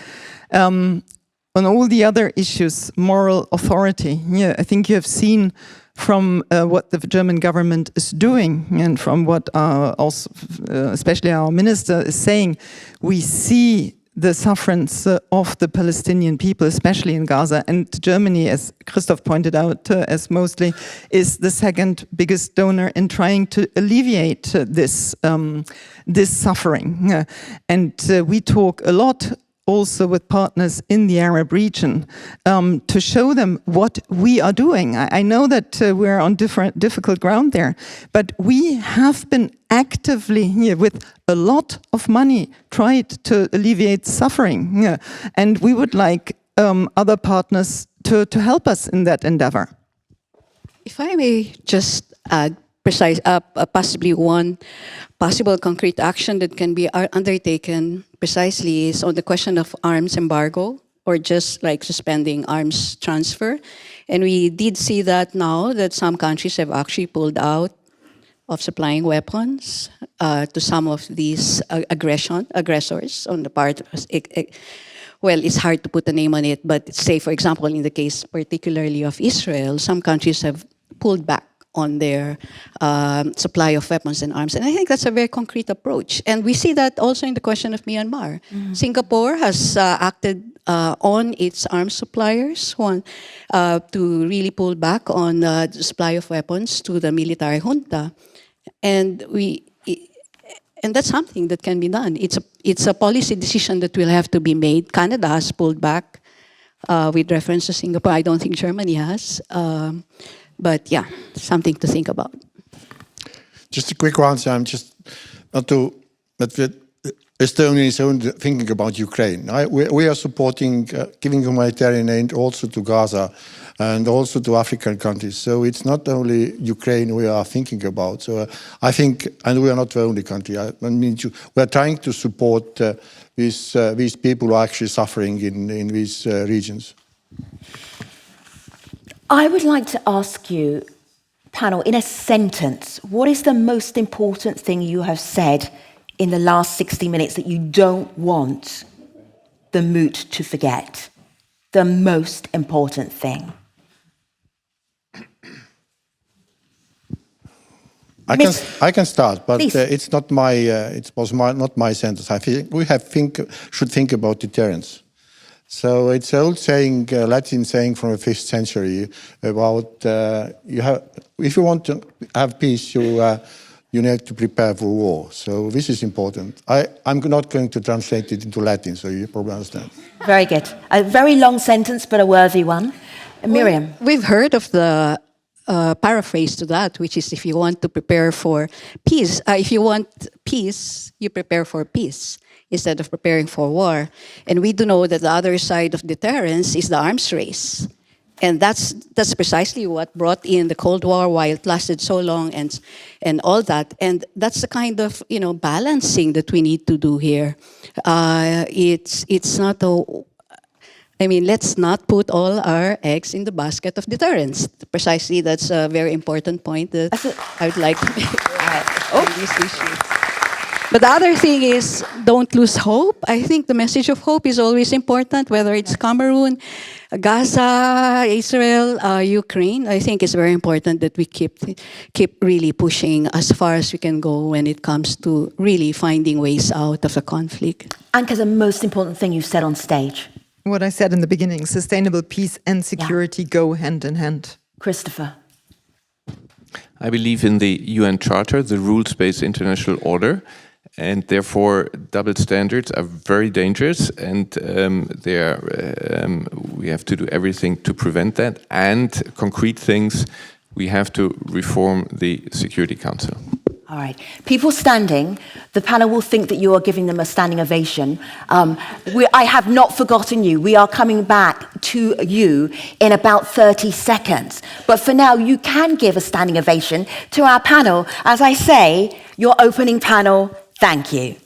on all the other issues, moral authority. Yeah, I think you have seen from what the German government is doing and from what also, especially our minister is saying, we see the sufferance of the Palestinian people, especially in Gaza. And Germany, as Christoph pointed out, as mostly is the second biggest donor in trying to alleviate this suffering. And we talk a lot also with partners in the Arab region to show them what we are doing. I know that we're on difficult ground there, but we have been actively here with a lot of money tried to alleviate suffering. And we would like other partners to help us in that endeavor. If I may just add possibly one possible concrete action that can be undertaken precisely is on the question of arms embargo, or just like suspending arms transfer. And we did see that now that some countries have actually pulled out of supplying weapons to some of these aggressors on the part of, well, it's hard to put a name on it, but say, for example, in the case particularly of Israel, some countries have pulled back on their supply of weapons and arms. And I think that's a very concrete approach. And we see that also in the question of Myanmar. Mm-hmm. Singapore has acted on its arms suppliers to really pull back on the supply of weapons to the military junta. And that's something that can be done. It's a policy decision that will have to be made. Canada has pulled back with reference to Singapore. I don't think Germany has. But yeah, something to think about. Just a quick answer. I'm just not to, but Estonia is only thinking about Ukraine. We are supporting, giving humanitarian aid also to Gaza and also to African countries. So it's not only Ukraine we are thinking about. So I think, and we are not the only country. I mean, we are trying to support these people who are actually suffering in these regions. I would like to ask you, panel, in a sentence, what is the most important thing you have said in the last 60 minutes that you don't want the moot to forget? The most important thing. I can start, but it's not not my sentence. I think we should think about deterrence. So it's an old saying, Latin saying from the 5th century about if you want to have peace, you need to prepare for war. So this is important. I'm not going to translate it into Latin, so you probably understand. Very good. A very long sentence, but a worthy one. Miriam. Well, we've heard of the paraphrase to that, which is if you want to prepare for peace, if you want peace, you prepare for peace instead of preparing for war. And we do know that the other side of deterrence is the arms race. And that's precisely what brought in the Cold War, why it lasted so long and all that. And that's the kind of balancing that we need to do here. It's not let's not put all our eggs in the basket of deterrence. Precisely, that's a very important point that I would like to make on this issue. But the other thing is, don't lose hope. I think the message of hope is always important, whether it's Cameroon, Gaza, Israel, Ukraine. I think it's very important that we keep really pushing as far as we can go when it comes to really finding ways out of the conflict. Anka, the most important thing you said on stage. What I said in the beginning, sustainable peace and security go hand in hand. Christopher. I believe in the UN Charter, the rules-based international order, and therefore double standards are very dangerous, and we have to do everything to prevent that. And concrete things, we have to reform the Security Council. All right. People standing, the panel will think that you are giving them a standing ovation. I have not forgotten you. We are coming back to you in about 30 seconds. But for now, you can give a standing ovation to our panel. As I say, your opening panel, thank you.